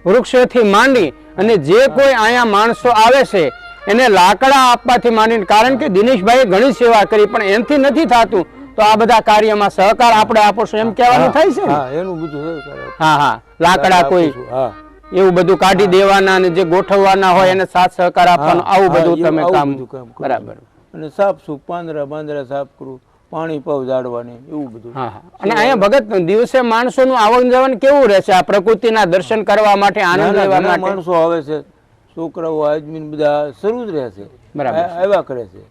વૃક્ષોથી માંડી અને જે કોઈ અહીંયા માણસો આવે છે એને લાકડા આપવાથી માંડીને, કારણ કે દિનેશભાઈએ ઘણી સેવા કરી પણ એનાથી નથી થતું, તો આ બધા કાર્યમાં સહકાર આપણે આપો છો એમ કહેવાનું થાય છે. હા, એનું બધું સહકાર આપું. હા, લાકડા કોઈ હા એવું બધું કાઢી દેવાના અને જે ગોઠવવાના હોય એને સાથ સહકાર આપવાનું, આવું બધું તમે કામ. બરાબર. અને સાફ સૂફ પાંદડા સાફ કરું, પાણી પાવ ઝાડવાને એવું બધું. હા, અને અહીંયા ભગત દિવસે માણસોનું આવન જવન કેવું રહેશે આ પ્રકૃતિના દર્શન કરવા માટે, આનંદ લેવા માટે? માણસો આવે છે, છોકરાઓ આદમી બધા શરૂ જ રહે છે, બરાબર, આવ્યા કરે છે.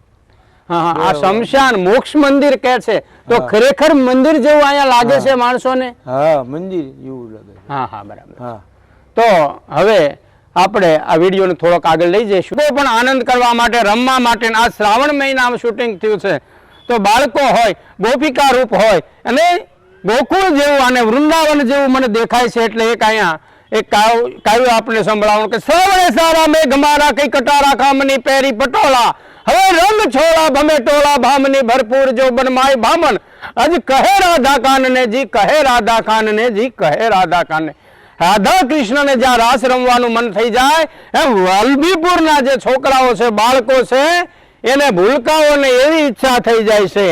હા, આ સ્મશાન મોક્ષ મંદિર કે છે તો ખરેખર મંદિર જેવું અહીંયા લાગે છે માણસોને? હા, મંદિર જેવું લાગે છે. હા, બરાબર. હા, તો હવે આપણે આ વિડીયોને થોડોક આગળ લઈ જઈશું. તો પણ આનંદ કરવા માટે, રમવા માટે આ શ્રાવણ મહિનામાં શૂટિંગ થયું છે, તો બાળકો હોય, ગોપિકા રૂપ હોય અને ગોકુળ જેવું અને વૃંદાવન જેવું મને દેખાય છે. એટલે એક અહીંયા એક કાવ્ય આપણે સંભળાવવાનું કે શ્રાવણે સારા મેઘ મારા કઈ કટારા ખામની પહેરી પટોળા, હવે રંગ છોડા ભમે ટોળા, ભામની ભરપૂર જો બનમાય ભામન, અજ કહે રાધા કાનને જી, કહે રાધા કાનને જી, કહે રાધા કાનને. રાધા કૃષ્ણને જ્યાં રાસ રમવાનું મન થઈ જાય એમ વલભીપુરના જે છોકરાઓ છે, બાળકો છે, એને ભૂલકાઓને એવી ઈચ્છા થઈ જાય છે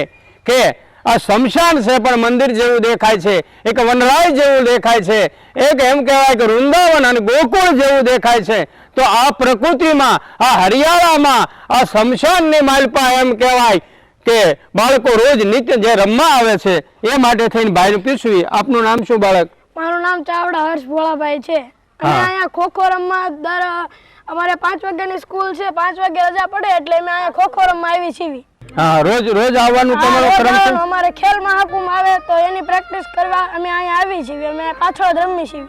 કે આ સ્મશાન છે પણ મંદિર જેવું દેખાય છે, એક વનરાય જેવું દેખાય છે, એક એમ કહેવાય કે વૃંદાવન અને ગોકુળ જેવું દેખાય છે. તો આ પ્રકૃતિમાં, આ હરિયાળામાં, આ સ્મશાનની માલપા એમ કહેવાય કે બાળકો રોજ નિત્ય જે રમવા આવે છે એ માટે થઈને ભાઈને પૂછવી. આપનું નામ શું બાળક? મારું નામ ચાવડા હર્ષ ભોળાભાઈ છે. અને અહીંયા ખોખો રમવા અમારે 5 વાગ્યાની સ્કૂલ છે, 5 વાગે રજા પડે એટલે અમે અહીંયા ખોખો રમવા આવી છીએ. હા, રોજ આવવાનું તમારો ક્રમ છે? અમારે ખેલ મહાકુંભ આવે તો એની પ્રેક્ટિસ કરવા અમે અહીંયા આવી છીએ. અમે પાછળ જ રમી છીએ.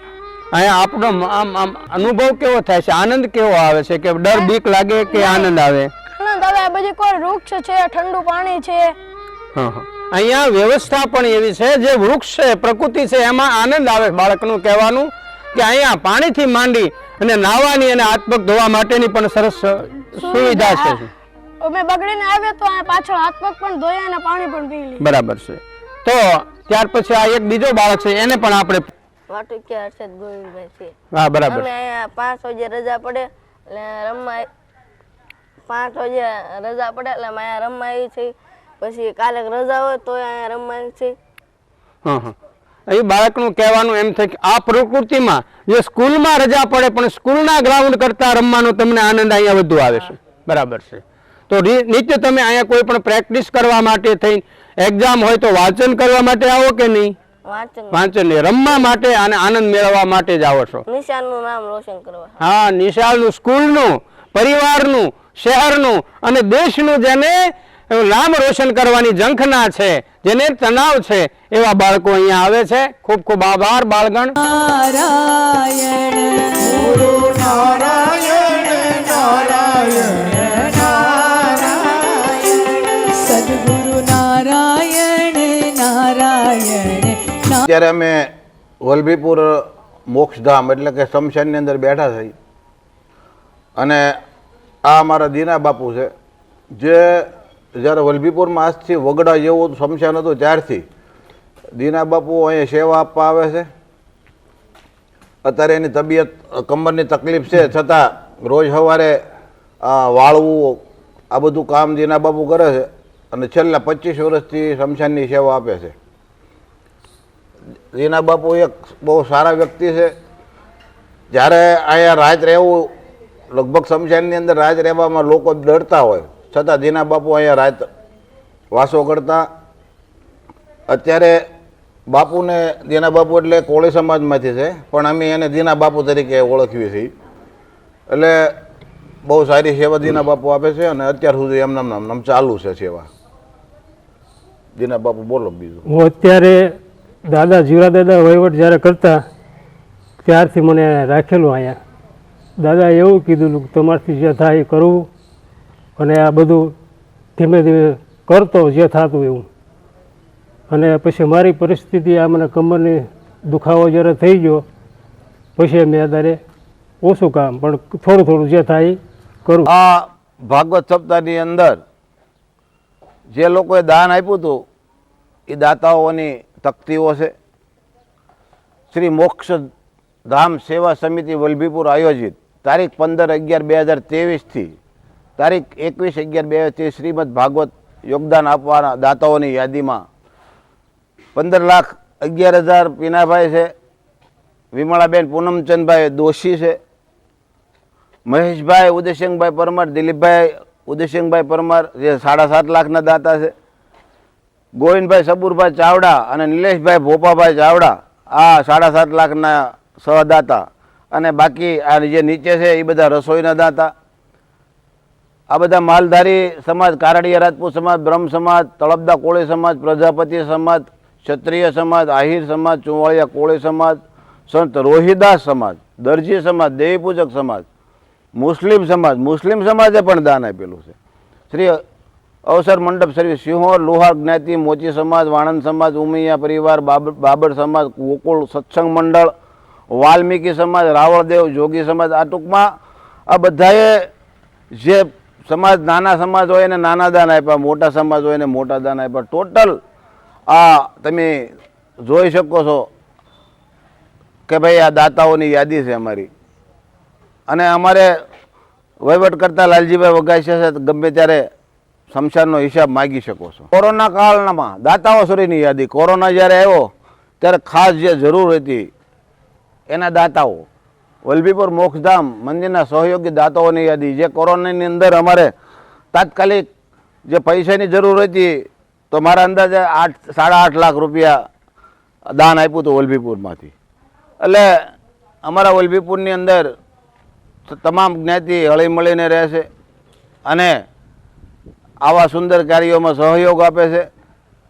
અહીંયા આપણો આમ અનુભવ કેવો થાય છે? આનંદ કેવો આવે છે? કે ડર, બીક લાગે કે આનંદ આવે? આનંદ આવે. બધી કોઈ વૃક્ષ છે, ઠંડુ પાણી છે. અહીંયા વ્યવસ્થા પણ એવી છે, જે વૃક્ષ છે, પ્રકૃતિ છે, એમાં આનંદ આવે. બાળકનું કહેવાનું કે અહીંયા પાણીથી માંડી અને નાહવાની અને હાથ પગ ધોવા માટેની પણ સરસ સુવિધા છે. અમે બગડીને આવે તો પાછળ હાથ પગ પણ ધોયા અને પાણી પણ પી લે. બરાબર છે. તો ત્યાર પછી આ એક બીજો બાળક છે એને પણ આપણે વાટુકિયા હર્ષદ ગોવિંદભાઈ છે. હા બરાબર અમે અહીંયા 5 વાગે રજા પડે એટલે રમવા 5 વાગે રજા પડે એટલે અમે અહીંયા રમવા આવી છે. પછી કાલે રજા હોય તો અહીંયા રમવા આવી છે. હા હા એ બાળકનું કહેવાનું એમ થાય કે આ પ્રકૃતિમાં જે સ્કૂલમાં રજા પડે પણ સ્કૂલના ગ્રાઉન્ડ કરતાં રમવાનો તમને આનંદ અહીંયા વધુ આવે છે. બરાબર છે. તો નિત્ય તમે અહીંયા કોઈ પણ પ્રેક્ટિસ કરવા માટે થઈ એક્ઝામ હોય તો વાંચન કરવા માટે આવો કે નહીં? વાંચન નહીં, રમવા માટે અને આનંદ મેળવવા માટે જ આવો છો. નિશાનનું નામ રોશન કરવા. હા, નિશાળનું, સ્કૂલનું, પરિવારનું, શહેરનું અને દેશનું જેને નામ રોશન કરવાની ઝંખના છે, જેને તણાવ છે, એવા બાળકો અહીંયા આવે છે. ખૂબ ખૂબ આભાર બાળગણ. નારાયણ ગુરુ નારાયણ નારાયણ નારાયણ સદગુરુ નારાયણ નારાયણ અત્યારે અમે વલભીપુર મોક્ષધામ એટલે કે શમશાનની અંદર બેઠા થઈ અને આ અમારા દીના બાપુ છે, જે જ્યારે વલભીપુરમાં આજથી વગડા જેવું શમશાન હતું ત્યારથી દીના બાપુ અહીંયા સેવા આપવા આવે છે. અત્યારે એની તબિયત કમરની તકલીફ છે છતાં રોજ સવારે વાળવું આ બધું કામ દીના બાપુ કરે છે અને છેલ્લા 25 વર્ષથી શમશાનની સેવા આપે છે. દીના બાપુ એક બહુ સારા વ્યક્તિ છે. જ્યારે અહીંયા રાત રહેવું, લગભગ શમશાનની અંદર રાત રહેવામાં લોકો ડરતા હોય છતાં દીના બાપુ અહીંયા રાત વાસો કરતા. અત્યારે બાપુને દીના બાપુ એટલે કોળી સમાજમાંથી છે પણ અમે એને દીના બાપુ તરીકે ઓળખીએ છીએ. એટલે બહુ સારી સેવા દીના બાપુ આપે છે અને અત્યાર સુધી એમના નામ ચાલુ છે સેવા. દીના બાપુ બોલો બીજું. હું અત્યારે દાદા જીવરા દાદા વહીવટ જ્યારે કરતા ત્યારથી મને રાખેલું અહીંયા. દાદાએ એવું કીધું કે તમારથી જે થાય એ કરવું અને આ બધું ધીમે ધીમે કરતો જે થતું એવું. અને પછી મારી પરિસ્થિતિ આ મને કમરની દુખાવો જ્યારે થઈ ગયો પછી મેં અત્યારે ઓછું કામ પણ થોડું થોડું જે થાય એ કરું. આ ભાગવત સપ્તાહની અંદર જે લોકોએ દાન આપ્યું હતું એ દાતાઓની તકતીઓ છે. શ્રી મોક્ષ ધામ સેવા સમિતિ વલભીપુર આયોજિત તારીખ 15/11/2023 તારીખ 21/11/2023 શ્રીમદ ભાગવત યોગદાન આપવાના દાતાઓની યાદીમાં 15,11,000 પીનાભાઈ છે, વિમળાબેન પૂનમચંદભાઈ દોશી છે, મહેશભાઈ ઉદયસિંહભાઈ પરમાર, દિલીપભાઈ ઉદયસિંહભાઈ પરમાર જે 7.5 લાખના દાતા છે, ગોવિંદભાઈ સબુરભાઈ ચાવડા અને નિલેશભાઈ ભોપાભાઈ ચાવડા આ 7.5 લાખના સહદાતા. અને બાકી આ જે નીચે છે એ બધા રસોઈના દાતા. આ બધા માલધારી સમાજ, કારડિયા રાજપૂત સમાજ, બ્રહ્મ સમાજ, તળપદા કોળી સમાજ, પ્રજાપતિ સમાજ, ક્ષત્રિય સમાજ, આહિર સમાજ, ચુંવાળિયા કોળી સમાજ, સંત રોહિદાસ સમાજ, દરજી સમાજ, દેવીપૂજક સમાજ, મુસ્લિમ સમાજે પણ દાન આપેલું છે. શ્રી અવસર મંડપ સર્વિસ, સિંહોર, લોહાર જ્ઞાતિ, મોચી સમાજ, વાણંદ સમાજ, ઉમૈયા પરિવાર, બાબર સમાજ, ગોકુળ સત્સંગ મંડળ, વાલ્મીકી સમાજ, રાવળદેવ જોગી સમાજ. આ ટૂંકમાં આ બધાએ જે સમાજ, નાના સમાજ હોય એને નાના દાન આપ્યા, મોટા સમાજ હોય એને મોટા દાન આપ્યા. ટોટલ આ તમે જોઈ શકો છો કે ભાઈ આ દાતાઓની યાદી છે અમારી. અને અમારે વહીવટ કરતા લાલજીભાઈ વઘાસિયા છે, ગમે ત્યારે શમશાનનો હિસાબ માગી શકો છો. કોરોના કાળમાં દાતાઓ સુધીની યાદી, કોરોના જ્યારે આવ્યો ત્યારે ખાસ જે જરૂર હતી એના દાતાઓ, વલભીપુર મોક્ષધામ મંદિરના સહયોગી દાતાઓની યાદી. જે કોરોનાની અંદર અમારે તાત્કાલિક જે પૈસાની જરૂર હતી તો મારા અંદાજે 8.5 લાખ રૂપિયા દાન આપ્યું હતું વલભીપુરમાંથી. એટલે અમારા વલભીપુરની અંદર તમામ જ્ઞાતિ હળી મળીને રહે છે અને આવા સુંદર કાર્યોમાં સહયોગ આપે છે.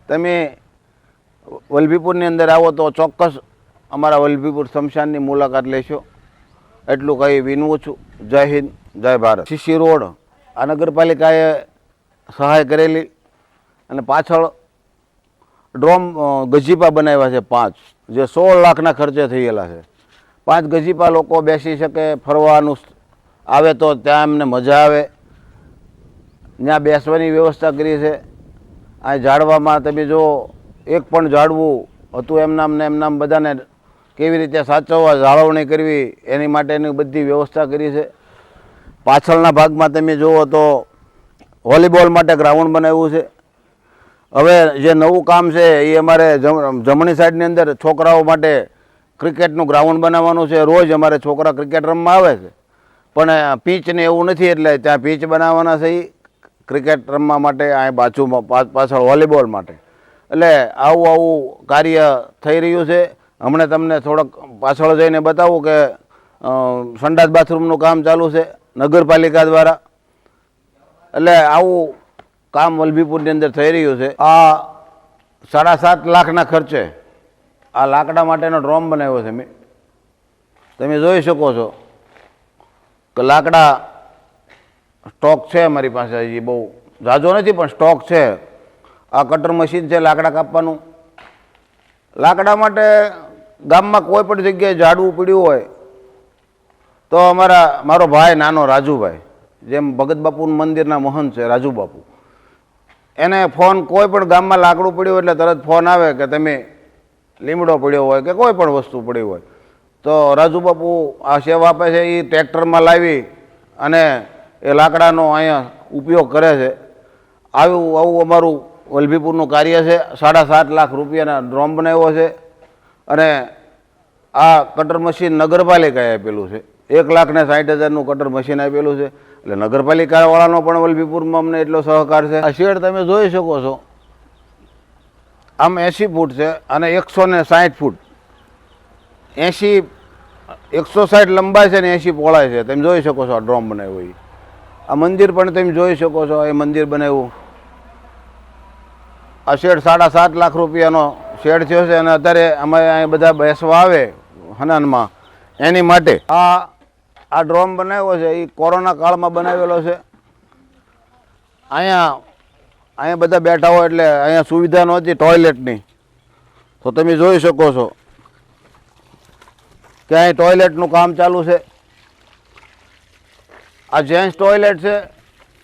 તમે વલભીપુરની અંદર આવો તો ચોક્કસ અમારા વલભીપુર શમશાનની મુલાકાત લેશો. એટલું કહી વિનવું છું. જય હિન્દ, જય ભારત. સીસી રોડ આ નગરપાલિકાએ સહાય કરેલી અને પાછળ ડ્રોમ ગજીપા બનાવ્યા છે 5, જે 16 લાખના ખર્ચે થયેલા છે. 5 ગજીપા લોકો બેસી શકે, ફરવાનું આવે તો ત્યાં એમને મજા આવે. ત્યાં બેસવાની વ્યવસ્થા કરી છે. આ ઝાડવામાં તમે જો એક પણ ઝાડવું હતું એમનામ ને એમનામ બધાને કેવી રીતે સાચવવા, જાળવણી કરવી એની માટેની બધી વ્યવસ્થા કરી છે. પાછળના ભાગમાં તમે જુઓ તો વોલીબોલ માટે ગ્રાઉન્ડ બનાવ્યું છે. હવે જે નવું કામ છે એ અમારે જમણી સાઈડની અંદર છોકરાઓ માટે ક્રિકેટનું ગ્રાઉન્ડ બનાવવાનું છે. રોજ અમારે છોકરા ક્રિકેટ રમવા આવે છે, પણ પીચ ને એવું નથી, એટલે ત્યાં પીચ બનાવવાના છે એ ક્રિકેટ રમવા માટે, અહીં બાજુમાં પાછળ વોલીબોલ માટે. એટલે આવું કાર્ય થઈ રહ્યું છે. હમણાં તમને થોડોક પાછળ જઈને બતાવું કે સંડાસ બાથરૂમનું કામ ચાલુ છે નગરપાલિકા દ્વારા. એટલે આવું કામ વલભીપુરની અંદર થઈ રહ્યું છે. આ 7.5 લાખના ખર્ચે આ લાકડા માટેનો ડ્રોમ બનાવ્યો છે મેં. તમે જોઈ શકો છો કે લાકડા સ્ટોક છે અમારી પાસે. હજી બહુ ઝાઝો નથી પણ સ્ટોક છે. આ કટર મશીન છે લાકડા કાપવાનું. લાકડા માટે ગામમાં કોઈ પણ જગ્યાએ ઝાડવું પડ્યું હોય તો મારો ભાઈ નાનો રાજુભાઈ, જેમ ભગત બાપુનું મંદિરના મહંત છે રાજુ બાપુ, એને ફોન, કોઈ પણ ગામમાં લાકડું પડ્યું એટલે તરત ફોન આવે કે તમે લીમડો પડ્યો હોય કે કોઈ પણ વસ્તુ પડી હોય તો રાજુ બાપુ આ સેવા આપે છે. એ ટ્રેક્ટરમાં લાવી અને એ લાકડાનો અહીંયા ઉપયોગ કરે છે. આવું અમારું વલભીપુરનું કાર્ય છે. 7.5 લાખ રૂપિયાના ડ્રોમ બનાવ્યો છે. અને આ કટર મશીન નગરપાલિકાએ આપેલું છે. 1,60,000નું કટર મશીન આપેલું છે. એટલે નગરપાલિકાવાળાનો પણ વલભીપુરમાં અમને એટલો સહકાર છે. આ શેડ તમે જોઈ શકો છો, આમ 80 ફૂટ છે અને 160 ફૂટ, 160 લંબાઈ છે ને 80 પહોળાઈ છે. તમે જોઈ શકો છો આ ડ્રોમ બનાવ્યું એ. આ મંદિર પણ તમે જોઈ શકો છો, એ મંદિર બનાવ્યું. આ શેડ 7.5 લાખ રૂપિયાનો શેડ થયો છે. અને અત્યારે અમે અહીં બધા બેસવા આવે હનાનમાં એની માટે આ ડ્રોમ બનાવ્યો છે એ કોરોના કાળમાં બનાવેલો છે. અહીંયા બધા બેઠા હોય એટલે અહીંયા સુવિધા નહોતી ટોયલેટની, તો તમે જોઈ શકો છો કે અહીં ટોયલેટનું કામ ચાલુ છે. આ જેન્ટ્સ ટોયલેટ છે,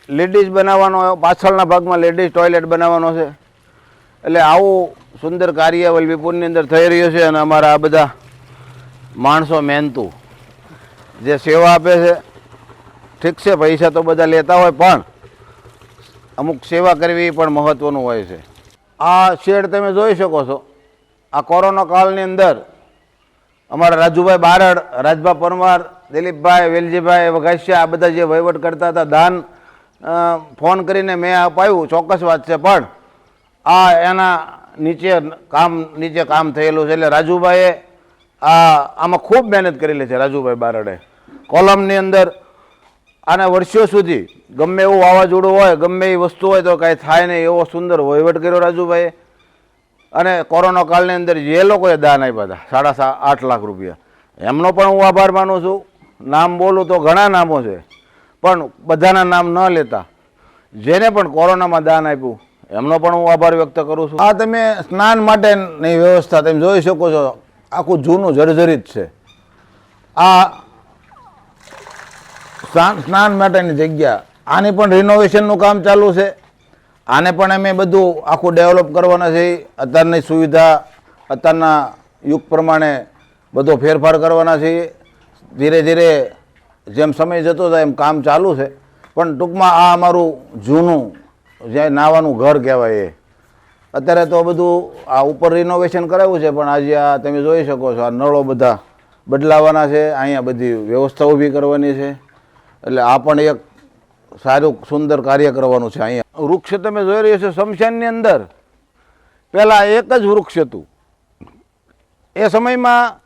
લેડીઝ બનાવવાનો, પાછળના ભાગમાં લેડીઝ ટોયલેટ બનાવવાનો છે. એટલે આવું સુંદર કાર્ય વલભીપુરની અંદર થઈ રહ્યું છે. અને અમારા આ બધા માણસો મહેનતુ જે સેવા આપે છે, ઠીક છે પૈસા તો બધા લેતા હોય પણ અમુક સેવા કરવી પણ મહત્ત્વનું હોય છે. આ શેડ તમે જોઈ શકો છો. આ કોરોના કાળની અંદર અમારા રાજુભાઈ બારડ, રાજભા પરમાર, દિલીપભાઈ, વેલજીભાઈ વઘાસિયા, આ બધા જે વહીવટ કરતા હતા, દાન ફોન કરીને મેં અપાયું, ચોક્કસ વાત છે. પણ આ એના નીચે કામ થયેલું છે. એટલે રાજુભાઈએ આમાં ખૂબ મહેનત કરેલી છે. રાજુભાઈ બારડે કોલમની અંદર આના વર્ષો સુધી ગમે એવું વાવાઝોડું હોય, ગમે એ વસ્તુ હોય તો કાંઈ થાય નહીં એવો સુંદર વહીવટ કર્યો રાજુભાઈએ. અને કોરોના કાળની અંદર જે લોકોએ દાન આપ્યા હતા 8.5 લાખ રૂપિયા, એમનો પણ હું આભાર માનું છું. નામ બોલું તો ઘણા નામો છે, પણ બધાના નામ ન લેતા જેને પણ કોરોનામાં દાન આપ્યું એમનો પણ હું આભાર વ્યક્ત કરું છું. આ તમે સ્નાન માટેની વ્યવસ્થા તમે જોઈ શકો છો, આખું જૂનું જર્જરિત છે. આ સ્નાન માટેની જગ્યા, આની પણ રિનોવેશનનું કામ ચાલુ છે. આને પણ અમે બધું આખું ડેવલપ કરવાના છે. અત્યારની સુવિધા, અત્યારના યુગ પ્રમાણે બધો ફેરફાર કરવાના છે. ધીરે ધીરે જેમ સમય જતો જાય એમ કામ ચાલુ છે. પણ ટૂંકમાં આ અમારું જૂનું જે નાવાનું ઘર કહેવાય એ. અત્યારે તો બધું આ ઉપર રિનોવેશન કરાવ્યું છે, પણ આજે આ તમે જોઈ શકો છો આ નળો બધા બદલાવાના છે. અહીંયા બધી વ્યવસ્થા ઊભી કરવાની છે. એટલે આ પણ એક સારું સુંદર કાર્ય કરવાનું છે. અહીંયા વૃક્ષ તમે જોઈ રહ્યા છો, શમશાનની અંદર પહેલાં એક જ વૃક્ષ હતું. એ સમયમાં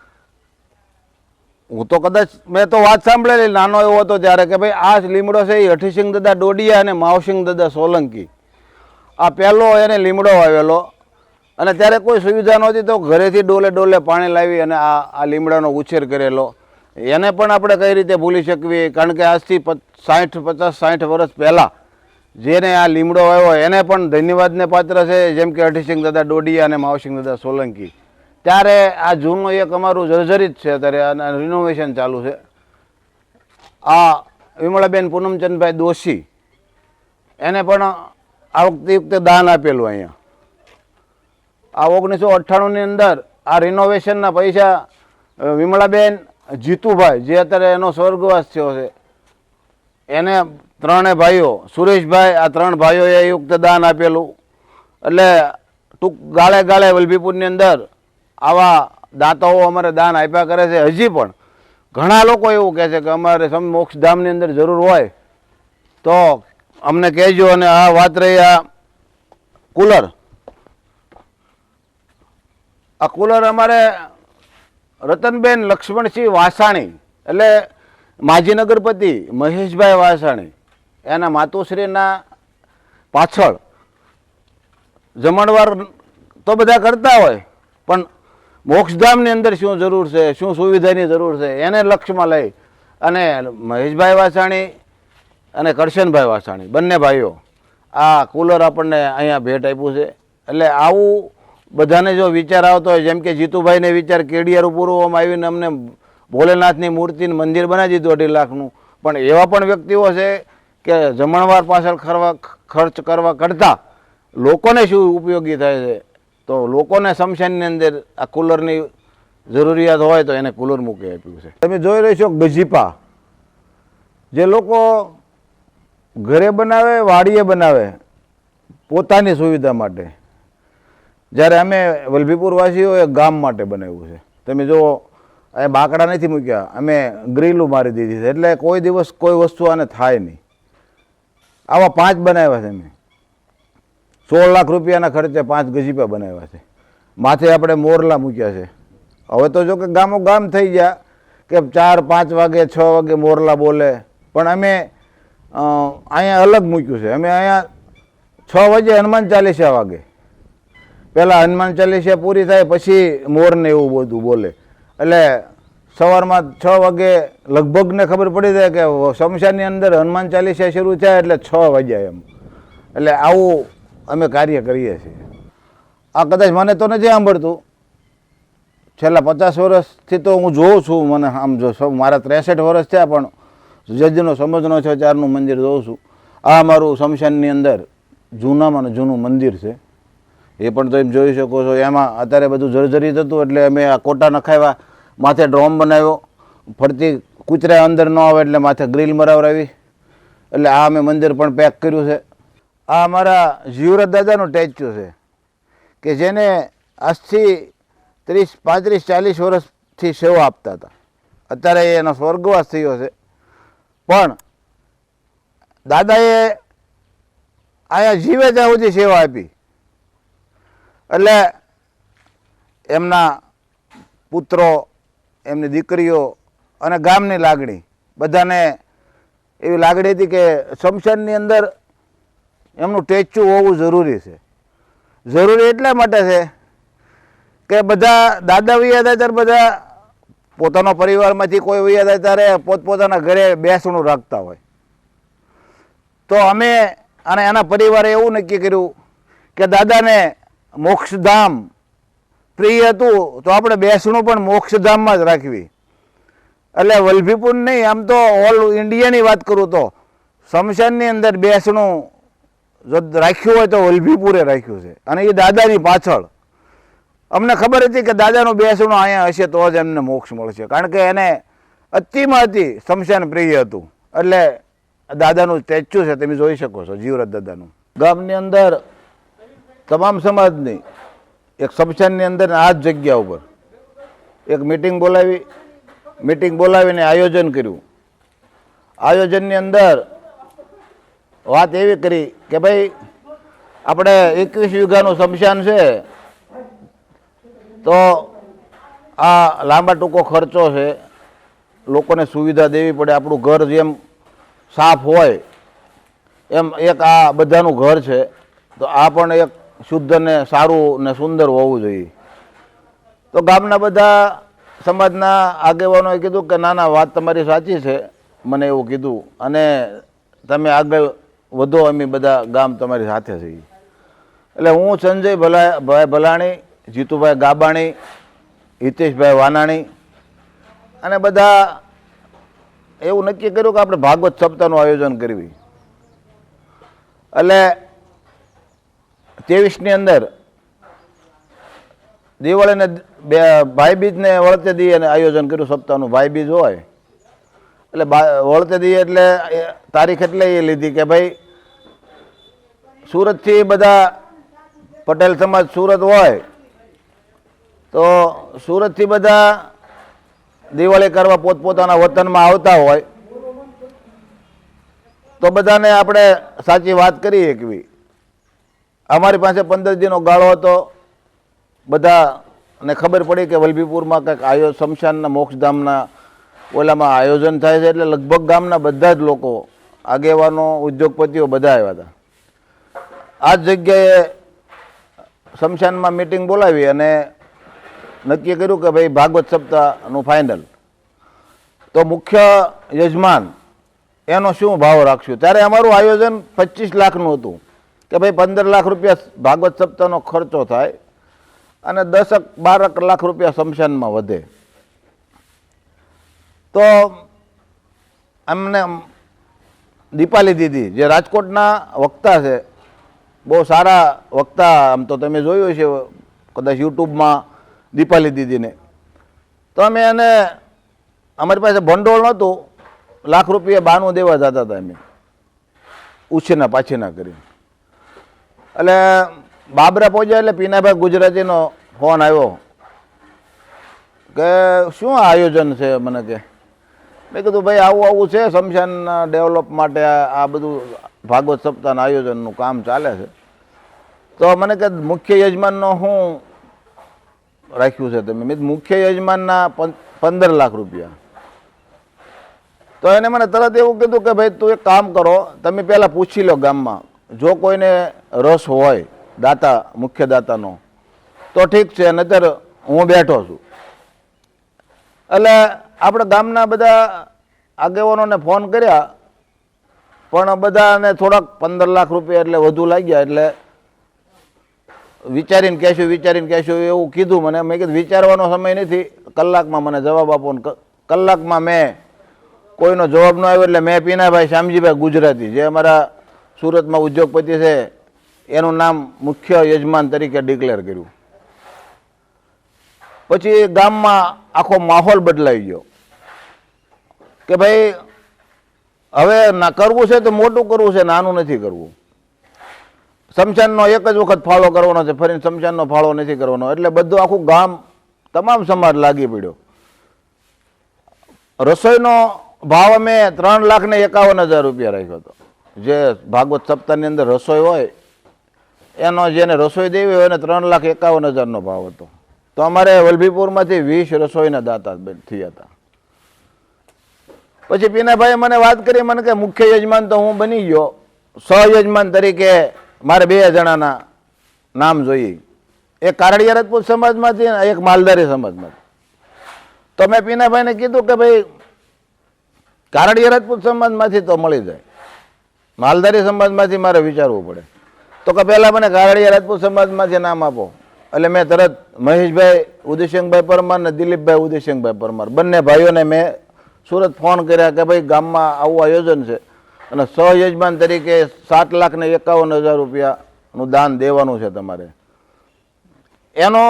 હું તો કદાચ મેં તો વાત સાંભળેલી નાનો એવો હતો ત્યારે કે ભાઈ આ લીમડો છે એ હઠીસિંહ દાદા ડોડિયા અને માવસિંહ દાદા સોલંકી, આ પહેલો એને લીમડો આવેલો. અને ત્યારે કોઈ સુવિધા નહોતી તો ઘરેથી ડોલે પાણી લાવી અને આ લીમડાનો ઉછેર કરેલો. એને પણ આપણે કઈ રીતે ભૂલી શકીએ, કારણ કે આજથી 50-60 વર્ષ પહેલાં જેને આ લીમડો આવ્યો એને પણ ધન્યવાદને પાત્ર છે, જેમ કે હઠીસિંહ દાદા ડોડિયા અને માવસિંહ દાદા સોલંકી. ત્યારે આ જૂનું એક અમારું જર્જરિત છે, અત્યારે રિનોવેશન ચાલુ છે. આ વિમળાબેન પૂનમચંદભાઈ દોશી એને પણ આ વખતે દાન આપેલું અહીંયા. આ 1998ની અંદર આ રિનોવેશનના પૈસા વિમળાબેન જીતુભાઈ, જે અત્યારે એનો સ્વર્ગવાસ થયો છે, એને 3 ભાઈઓ, સુરેશભાઈ, આ 3 ભાઈઓએ યુક્ત દાન આપેલું. એટલે ટૂંક ગાળે ગાળે વલભીપુરની અંદર આવા દાતાઓ અમારે દાન આપ્યા કરે છે. હજી પણ ઘણા લોકો એવું કહે છે કે અમારે મોક્ષધામની અંદર જરૂર હોય તો અમને કહેજો. અને આ વાત રહી આ કુલર, આ કુલર અમારે રતનબેન લક્ષ્મણસિંહ વાસાણી, એટલે માજી નગરપતિ મહેશભાઈ વાસાણી, એના માતુશ્રીના પાછળ જમણવાર તો બધા કરતા હોય, પણ મોક્ષધામની અંદર શું જરૂર છે, શું સુવિધાની જરૂર છે, એને લક્ષ્યમાં લઈ અને મહેશભાઈ વાસાણી અને કરશનભાઈ વાસાણી બંને ભાઈઓ આ કુલર આપણને અહીંયા ભેટ આપ્યું છે. એટલે આવું બધાને જો વિચાર આવતો હોય, જેમ કે જીતુભાઈને વિચાર કેડિયારું પૂરવામાં આવીને અમને ભોલેનાથની મૂર્તિનું મંદિર બનાવી દીધું 2.5 લાખનું, પણ એવા પણ વ્યક્તિઓ છે કે જમણવાર પાછળ ખર્ચ કરવા કરતાં લોકોને શું ઉપયોગી થાય છે, તો લોકોને શમશાનની અંદર આ કુલરની જરૂરિયાત હોય તો એને કુલર મૂકી આપ્યું છે. તમે જોઈ રહી છો ગજીપા, જે લોકો ઘરે બનાવે, વાડીએ બનાવે પોતાની સુવિધા માટે, જ્યારે અમે વલભીપુર વાસીઓએ ગામ માટે બનાવ્યું છે. તમે જુઓ, અહીંયા બાકડા નથી મૂક્યા, અમે ગ્રીલું મારી દીધી છે, એટલે કોઈ દિવસ કોઈ વસ્તુ આને થાય નહીં. આવા 5 બનાવ્યા છે અમે, 16 લાખ રૂપિયાના ખર્ચે 5 ગજીપા બનાવ્યા છે. માથે આપણે મોરલા મૂક્યા છે. હવે તો જો કે ગામો ગામ થઈ ગયા કે 4, 5 વાગે 6 વાગે મોરલા બોલે, પણ અમે અહીંયા અલગ મૂક્યું છે. અમે અહીંયા 6 વાગે હનુમાન ચાલીસા વાગે, પહેલાં હનુમાન ચાલીસા પૂરી થાય પછી મોરને એવું બધું બોલે, એટલે સવારમાં 6 વાગે લગભગને ખબર પડી જાય કે શમશાનની અંદર હનુમાન ચાલીસા શરૂ થાય એટલે 6 વાગ્યા એમ. એટલે આવું અમે કાર્ય કરીએ છીએ. આ કદાચ મને તો નથી સાંભળતું, છેલ્લા 50 વર્ષથી તો હું જોઉં છું. મને આમ જો મારા 63 વર્ષ થયા, પણ જજનો સમજનો છે ચારનું મંદિર જોઉં છું. આ અમારું શમશાનની અંદર જૂનામાં જૂનું મંદિર છે, એ પણ તમે જોઈ શકો છો. એમાં અત્યારે બધું જર્જરિત હતું, એટલે અમે આ કોટા નખાવ્યા, માથે ડ્રોમ બનાવ્યો, ફરતી કૂતરા અંદર ન આવે એટલે માથે ગ્રીલ મરાવરાવી, એટલે આ અમે મંદિર પણ પેક કર્યું છે. આ અમારા જીવરત દાદાનું સ્ટેચ્યુ છે કે જેને આજથી 30, 35, 40 વર્ષથી સેવા આપતા હતા. અત્યારે એનો સ્વર્ગવાસ થયો છે, પણ દાદાએ અહીંયા જીવે ત્યાં સુધી સેવા આપી. એટલે એમના પુત્રો, એમની દીકરીઓ અને ગામની લાગણી, બધાને એવી લાગણી હતી કે શમશાનની અંદર એમનું સ્ટેચ્યુ હોવું જરૂરી છે. જરૂરી એટલા માટે છે કે બધા દાદા વૈયા હતા ત્યારે બધા પોતાનો પરિવારમાંથી કોઈ વૈયા હતા ત્યારે પોતપોતાના ઘરે બેસણું રાખતા હોય, તો અમે અને એના પરિવારે એવું નક્કી કર્યું કે દાદાને મોક્ષધામ પ્રિય હતું તો આપણે બેસણું પણ મોક્ષધામમાં જ રાખવી. એટલે વલભીપુર નહીં, આમ તો ઓલ ઇન્ડિયાની વાત કરું તો શમશાનની અંદર બેસણું જો રાખ્યું હોય તો વલભીપુરે રાખ્યું છે. અને એ દાદાની પાછળ અમને ખબર હતી કે દાદાનું બેસણું અહીંયા હશે તો જ એમને મોક્ષ મળશે, કારણ કે એને અતિમાં અતિ શમશાન પ્રિય હતું. એટલે દાદાનું સ્ટેચ્યુ છે, તમે જોઈ શકો છો, જીવરત દાદાનું. ગામની અંદર તમામ સમાજની એક શમશાનની અંદર આ જ જગ્યા ઉપર એક મિટિંગ બોલાવીને આયોજન કર્યું. આયોજનની અંદર વાત એવી કરી કે ભાઈ આપણે 21 વીઘાનું શમશાન છે, તો આ લાંબા ટૂંકો ખર્ચો છે, લોકોને સુવિધા દેવી પડે. આપણું ઘર જેમ સાફ હોય એમ એક આ બધાનું ઘર છે, તો આ પણ એક શુદ્ધ ને સારું ને સુંદર હોવું જોઈએ. તો ગામના બધા સમાજના આગેવાનોએ કીધું કે ના ના, વાત તમારી સાચી છે, મને એવું કીધું, અને તમે આગળ વધો, અમે બધા ગામ તમારી સાથે છીએ. એટલે હું સંજયભાઈ ભલાણી, જીતુભાઈ ગાબાણી, હિતેશભાઈ વાનાણી અને બધા એવું નક્કી કર્યું કે આપણે ભાગવત સપ્તાહનું આયોજન કરવી. એટલે 23ની અંદર દિવાળીને બે ભાઈબીજને વળતે દી અને આયોજન કર્યું સપ્તાહનું. ભાઈબીજ હોય એટલે વળતે દી એટલે તારીખ એટલે એ લીધી કે ભાઈ સુરતથી બધા પટેલ સમાજ સુરત હોય તો સુરતથી બધા દિવાળી કરવા પોતપોતાના વતનમાં આવતા હોય તો બધાને આપણે સાચી વાત કરી એકવી. અમારી પાસે 15 દીનો ગાળો હતો. બધાને ખબર પડી કે વલભીપુરમાં કંઈક શમશાનના મોક્ષધામના ઓલામાં આયોજન થાય છે એટલે લગભગ ગામના બધા જ લોકો, આગેવાનો, ઉદ્યોગપતિઓ બધા આવ્યા હતા. આ જ જગ્યાએ શમશાનમાં મિટિંગ બોલાવી અને નક્કી કર્યું કે ભાઈ ભાગવત સપ્તાહનું ફાઇનલ. તો મુખ્ય યજમાન એનો શું ભાવ રાખશું? ત્યારે અમારું આયોજન 25 લાખનું હતું કે ભાઈ 15 લાખ રૂપિયા ભાગવત સપ્તાહનો ખર્ચો થાય અને 10-12 લાખ રૂપિયા શમશાનમાં વધે. તો અમને દીપાલી દીદી જે રાજકોટના વક્તા છે, બહુ સારા વક્તા, આમ તો તમે જોયું છે કદાચ યુટ્યુબમાં દીપાલી દીદીને, તો અમે એને અમારી પાસે ભંડોળ નહોતું, લાખ રૂપિયા બાનું દેવા જતા હતા અમે ઉછીના પાછીના કરી. એટલે બાબરા પહોંચ્યા એટલે પીનાભાઈ ગુજરાતીનો ફોન આવ્યો કે શું આયોજન છે. મને કે મેં કીધું ભાઈ આવું આવું છે, શમશાનના ડેવલપ માટે આ બધું ભાગવત સપ્તાહના આયોજનનું કામ ચાલે છે. તો મને કે મુખ્ય યજમાનનો શું રાખ્યું છે તમે? મેં મુખ્ય યજમાનના 15 લાખ રૂપિયા. તો એને મને તરત એવું કીધું કે ભાઈ તું એક કામ કરો, તમે પહેલાં પૂછી લો ગામમાં, જો કોઈને રસ હોય દાતા, મુખ્ય દાતાનો, તો ઠીક છે, નહીતર હું બેઠો છું. એટલે આપણે ગામના બધા આગેવાનોને ફોન કર્યા, પણ બધાને થોડાક 15 લાખ રૂપિયા એટલે વધુ લાગ્યા. એટલે વિચારીને કહેશું એવું કીધું મને. મેં કીધું વિચારવાનો સમય નથી, કલાકમાં મને જવાબ આપો. કલાકમાં મેં કોઈનો જવાબ ન આવ્યો એટલે મેં પીનાભાઈ શ્યામજીભાઈ ગુજરાતી, જે અમારા સુરતમાં ઉદ્યોગપતિ છે, એનું નામ મુખ્ય યજમાન તરીકે ડિક્લેર કર્યું. પછી ગામમાં આખો માહોલ બદલાઈ ગયો કે ભાઈ હવે ના કરવું છે તો મોટું કરવું છે, નાનું નથી કરવું. શમશાનનો એક જ વખત ફાળો કરવાનો છે, ફરીને શમશાનનો ફાળો નથી કરવાનો. એટલે બધું આખું ગામ, તમામ સમાજ લાગી પડ્યો. રસોઈનો ભાવ અમે 3,51,000 રૂપિયા રાખ્યો હતો. જે ભાગવત સપ્તાહની અંદર રસોઈ હોય એનો, જેને રસોઈ દેવી હોય એને 3,51,000નો ભાવ હતો. તો અમારે વલભીપુરમાંથી 20 રસોઈના દાતા થયા હતા. પછી પીનાભાઈએ મને વાત કરી, મને કે મુખ્ય યજમાન તો હું બની ગયો, સહયજમાન તરીકે મારે 2 જણાના નામ જોઈએ, એક કારડિયા રાજપૂત સમાજમાંથી અને એક માલધારી સમાજમાંથી. તો મેં પીનાભાઈને કીધું કે ભાઈ કારડિયા રાજપૂત સમાજમાંથી તો મળી જાય, માલધારી સમાજમાંથી મારે વિચારવું પડે. તો કે પહેલાં મને કારડિયા રાજપૂત સમાજમાંથી નામ આપો. એટલે મેં તરત મહેશભાઈ ઉદયશંકભાઈ પરમાર અને દિલીપભાઈ ઉદયશંકભાઈ પરમાર બંને ભાઈઓને મેં સુરત ફોન કર્યા કે ભાઈ ગામમાં આવું આયોજન છે અને સહયજમાન તરીકે 7,51,000 રૂપિયાનું દાન દેવાનું છે તમારે. એનો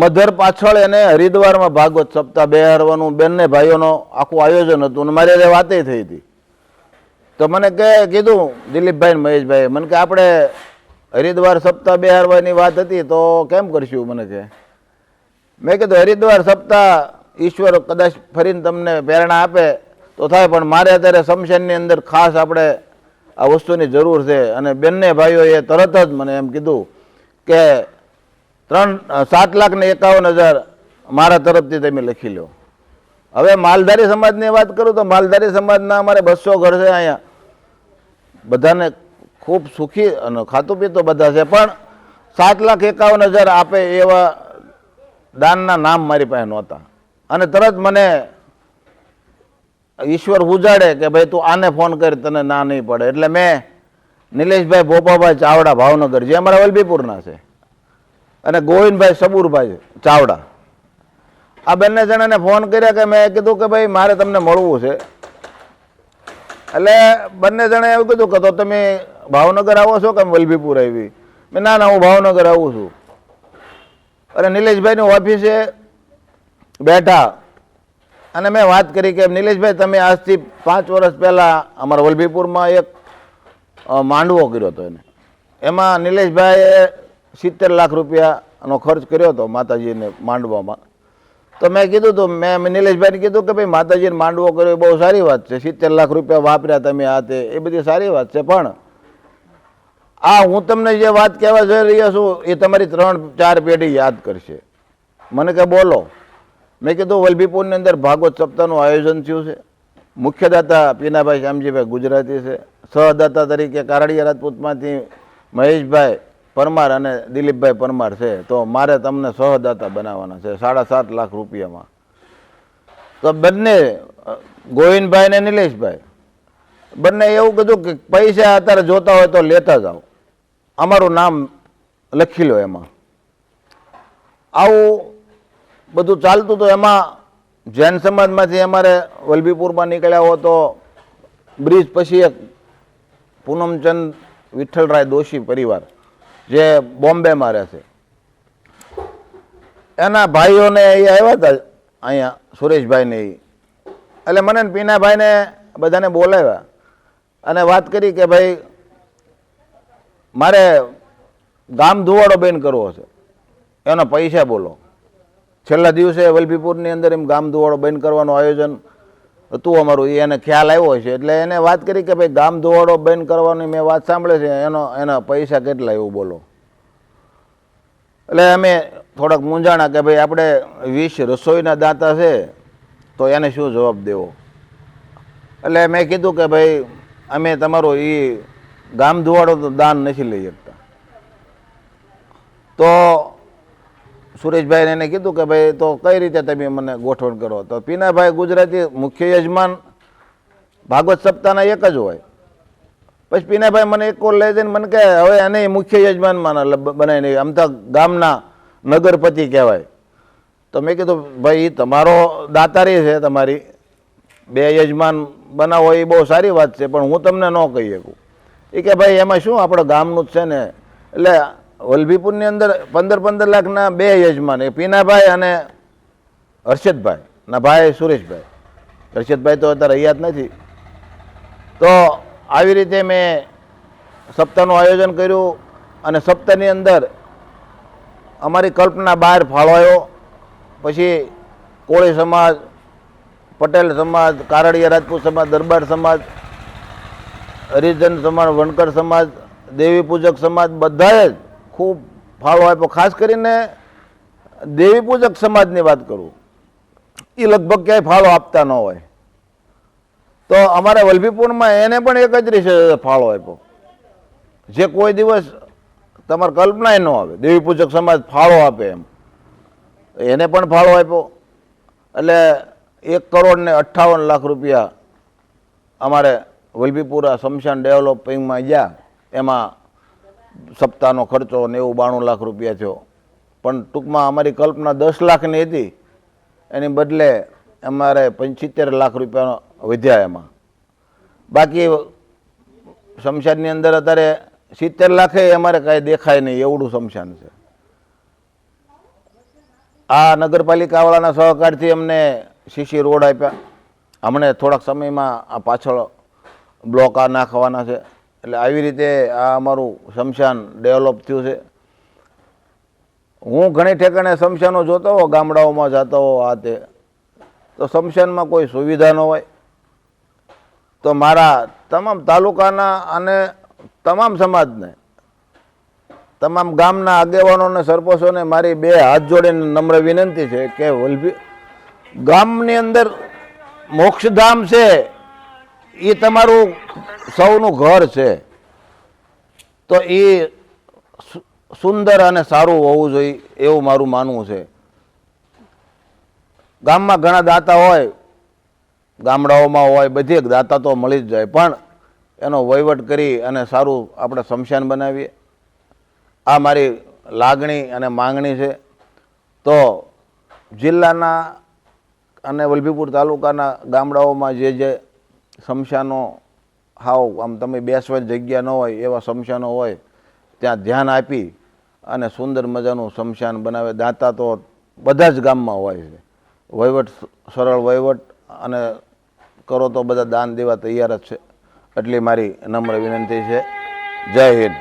મધર પાછળ એને હરિદ્વારમાં ભાગવત સપ્તાહ બેહારવાનું બંને ભાઈઓનો આખું આયોજન હતું અને મારી એ વાતે થઈ હતી. તો મને કીધું દિલીપભાઈ ને મહેશભાઈ, મને કે આપણે હરિદ્વાર સપ્તાહ બેહારવાની વાત હતી તો કેમ કરશું? મને કે મેં કીધું હરિદ્વાર સપ્તાહ ઈશ્વર કદાચ ફરીને તમને પ્રેરણા આપે તો થાય, પણ મારે અત્યારે શમશાનની અંદર ખાસ આપણે આ વસ્તુની જરૂર છે. અને બંને ભાઈઓએ તરત જ મને એમ કીધું કે 7,51,000 મારા તરફથી તમે લખી લો. હવે માલધારી સમાજની વાત કરું તો માલધારી સમાજના અમારે 200 ઘર છે અહીંયા, બધાને ખૂબ સુખી અને ખાતું પીતું બધા છે, પણ 7,51,000 આપે એવા દાનના નામ મારી પાસે નહોતા. અને તરત મને ઈશ્વર ઉજાડે કે ભાઈ તું આને ફોન કરી, તને ના નહીં પડે. એટલે મેં નિલેશભાઈ ભોપાભાઈ ચાવડા ભાવનગર, જે અમારા વલભીપુરના છે, અને ગોવિંદભાઈ સબુરભાઈ ચાવડા, આ બંને જણાને ફોન કર્યા કે મેં કીધું કે ભાઈ મારે તમને મળવું છે. એટલે બંને જણાએ એવું કીધું કે તો તમે ભાવનગર આવો છો કે વલભીપુર આવી? મેં ના હું ભાવનગર આવું છું. અને નિલેશભાઈની ઓફિસે બેઠા અને મેં વાત કરી કે નિલેશભાઈ તમે આજથી 5 વર્ષ પહેલાં અમારા વલભીપુરમાં એક માંડવો કર્યો હતો એને, એમાં નિલેશભાઈએ 70 લાખ રૂપિયાનો ખર્ચ કર્યો હતો માતાજીને માંડવામાં. તો મેં કીધું તો મેં નિલેશભાઈને કીધું કે ભાઈ માતાજીને માંડવો કર્યો એ બહુ સારી વાત છે, 70 લાખ રૂપિયા વાપર્યા તમે આ તે, એ બધી સારી વાત છે, પણ આ હું તમને જે વાત કહેવા જઈ રહ્યો છું એ તમારી 3-4 પેઢી યાદ કરશે. મને કે બોલો. મેં કીધું વલભીપુરની અંદર ભાગવત સપ્તાહનું આયોજન થયું છે. મુખ્ય દાતા પીનાભાઈ શ્યામજીભાઈ ગુજરાતી છે, સહદાતા તરીકે કારડિયા રાજપૂતમાંથી મહેશભાઈ પરમાર અને દિલીપભાઈ પરમાર છે. તો મારે તમને સહદાતા બનાવવાના છે 7.5 લાખ રૂપિયામાં. તો બંને ગોવિંદભાઈ ને નિલેશભાઈ બંને એવું કીધું કે પૈસા અત્યારે જોતા હોય તો લેતા જાઓ, અમારું નામ લખી લો એમાં. આવું બધું ચાલતું હતું. એમાં જૈન સમાજમાંથી અમારે વલભીપુરમાં નીકળ્યા હો તો બ્રિજ પછી એક પૂનમચંદ વિઠ્ઠલરાય દોશી પરિવાર જે બોમ્બેમાં રહે છે, એના ભાઈઓને એ આવ્યા હતા અહીંયા સુરેશભાઈને એ, એટલે મને પીનાભાઈને બધાને બોલાવ્યા અને વાત કરી કે ભાઈ મારે ગામ ધુવાડો બેન કરવો છે, એના પૈસા બોલો. છેલ્લા દિવસે વલભીપુરની અંદર એમ ગામ ધુવાડો બંધ કરવાનું આયોજન હતું અમારું, એને ખ્યાલ આવ્યો છે, એટલે એને વાત કરી કે ભાઈ ગામ ધુવાડો બંધ કરવાની મેં વાત સાંભળે છે, એના પૈસા કેટલા એવું બોલો. એટલે અમે થોડાક મૂંઝાણા કે ભાઈ આપણે 20 રસોઈના દાતા છે તો એને શું જવાબ દેવો. એટલે મેં કીધું કે ભાઈ અમે તમારું એ ગામ ધુવાડો તો દાન નથી લઈ શકતા. તો સુરેશભાઈને એને કીધું કે ભાઈ તો કઈ રીતે તમે મને ગોઠવણ કરો. તો પીનાભાઈ ગુજરાતી મુખ્ય યજમાન ભાગવત સપ્તાહના એક જ હોય. પછી પીનાભાઈ મને એક કોલ લઈ જઈને મને કહે હવે એને મુખ્ય યજમાનમાં બનાવી નહીં, આમ તો ગામના નગરપતિ કહેવાય. તો મેં કીધું ભાઈ એ તમારો દાતારી છે, તમારી 2 યજમાન બનાવો એ બહુ સારી વાત છે, પણ હું તમને ન કહી શકું. એ કે ભાઈ એમાં શું આપણે ગામનું જ છે ને. એટલે વલભીપુરની અંદર 15 લાખના 2 યજમાન, એ પીનાભાઈ અને હર્ષદભાઈ ના ભાઈ સુરેશભાઈ. હર્ષદભાઈ તો અત્યારે હયાત નથી. તો આવી રીતે મેં સપ્તાહનું આયોજન કર્યું અને સપ્તાહની અંદર અમારી કલ્પના બહાર ફાળો આવ્યો. પછી કોળી સમાજ, પટેલ સમાજ, કારડિયા રાજપૂત સમાજ, દરબાર સમાજ, હરિજન સમાજ, વણકર સમાજ, દેવી પૂજક સમાજ બધાએ જ ખૂબ ફાળો આપ્યો. ખાસ કરીને દેવી પૂજક સમાજની વાત કરું, એ લગભગ ક્યાંય ફાળો આપતા ન હોય. તો અમારા વલભીપુરમાં એને પણ 31 ફાળો આપ્યો, જે કોઈ દિવસ તમારે કલ્પનાય ન આવે. દેવી પૂજક સમાજ ફાળો આપે એમ, એને પણ ફાળો આપ્યો. એટલે 1,58 લાખ રૂપિયા અમારે વલભીપુરા સ્મશાન ડેવલપિંગમાં ગયા. એમાં સપ્તાહનો ખર્ચો 92 લાખ રૂપિયા થયો. પણ ટૂંકમાં અમારી કલ્પના 10 લાખની હતી, એની બદલે અમારે 75 લાખ રૂપિયા વધ્યા એમાં. બાકી સ્મશાનની અંદર અત્યારે 70 લાખે અમારે કાંઈ દેખાય નહીં એવડું સ્મશાન છે. આ નગરપાલિકાવાળાના સહકારથી અમને સીસી રોડ આપ્યા. હમણાં થોડાક સમયમાં આ પાછળ બ્લોક આ નાખવાના છે. એટલે આવી રીતે આ અમારું સ્મશાન ડેવલપ થયું છે. હું ઘણી ઠેકાણે સ્મશાનો જોતો હો, ગામડાઓમાં જતો હો આ તે, તો સ્મશાનમાં કોઈ સુવિધા ન હોય. તો મારા તમામ તાલુકાના અને તમામ સમાજને, તમામ ગામના આગેવાનોને, સરપંચોને મારી 2 હાથ જોડીને નમ્ર વિનંતી છે કે ગામની અંદર મોક્ષધામ છે, એ તમારું સૌનું ઘર છે. તો એ સુંદર અને સારું હોવું જોઈએ એવું મારું માનવું છે. ગામમાં ઘણા દાતા હોય, ગામડાઓમાં હોય, બધી દાતા તો મળી જ જાય, પણ એનો વહીવટ કરી અને સારું આપણે સ્મશાન બનાવીએ, આ મારી લાગણી અને માંગણી છે. તો જિલ્લાના અને વલભીપુર તાલુકાના ગામડાઓમાં જે સ્મશાનો હાવ આમ તમે બેસવાની જગ્યા ન હોય એવા સ્મશાનો હોય, ત્યાં ધ્યાન આપી અને સુંદર મજાનું સ્મશાન બનાવે. દાતા તો બધા જ ગામમાં હોય છે. વહીવટ સરળ વહીવટ અને કરો તો બધા દાન દેવા તૈયાર જ છે. એટલી મારી નમ્ર વિનંતી છે. જય હિન્દ.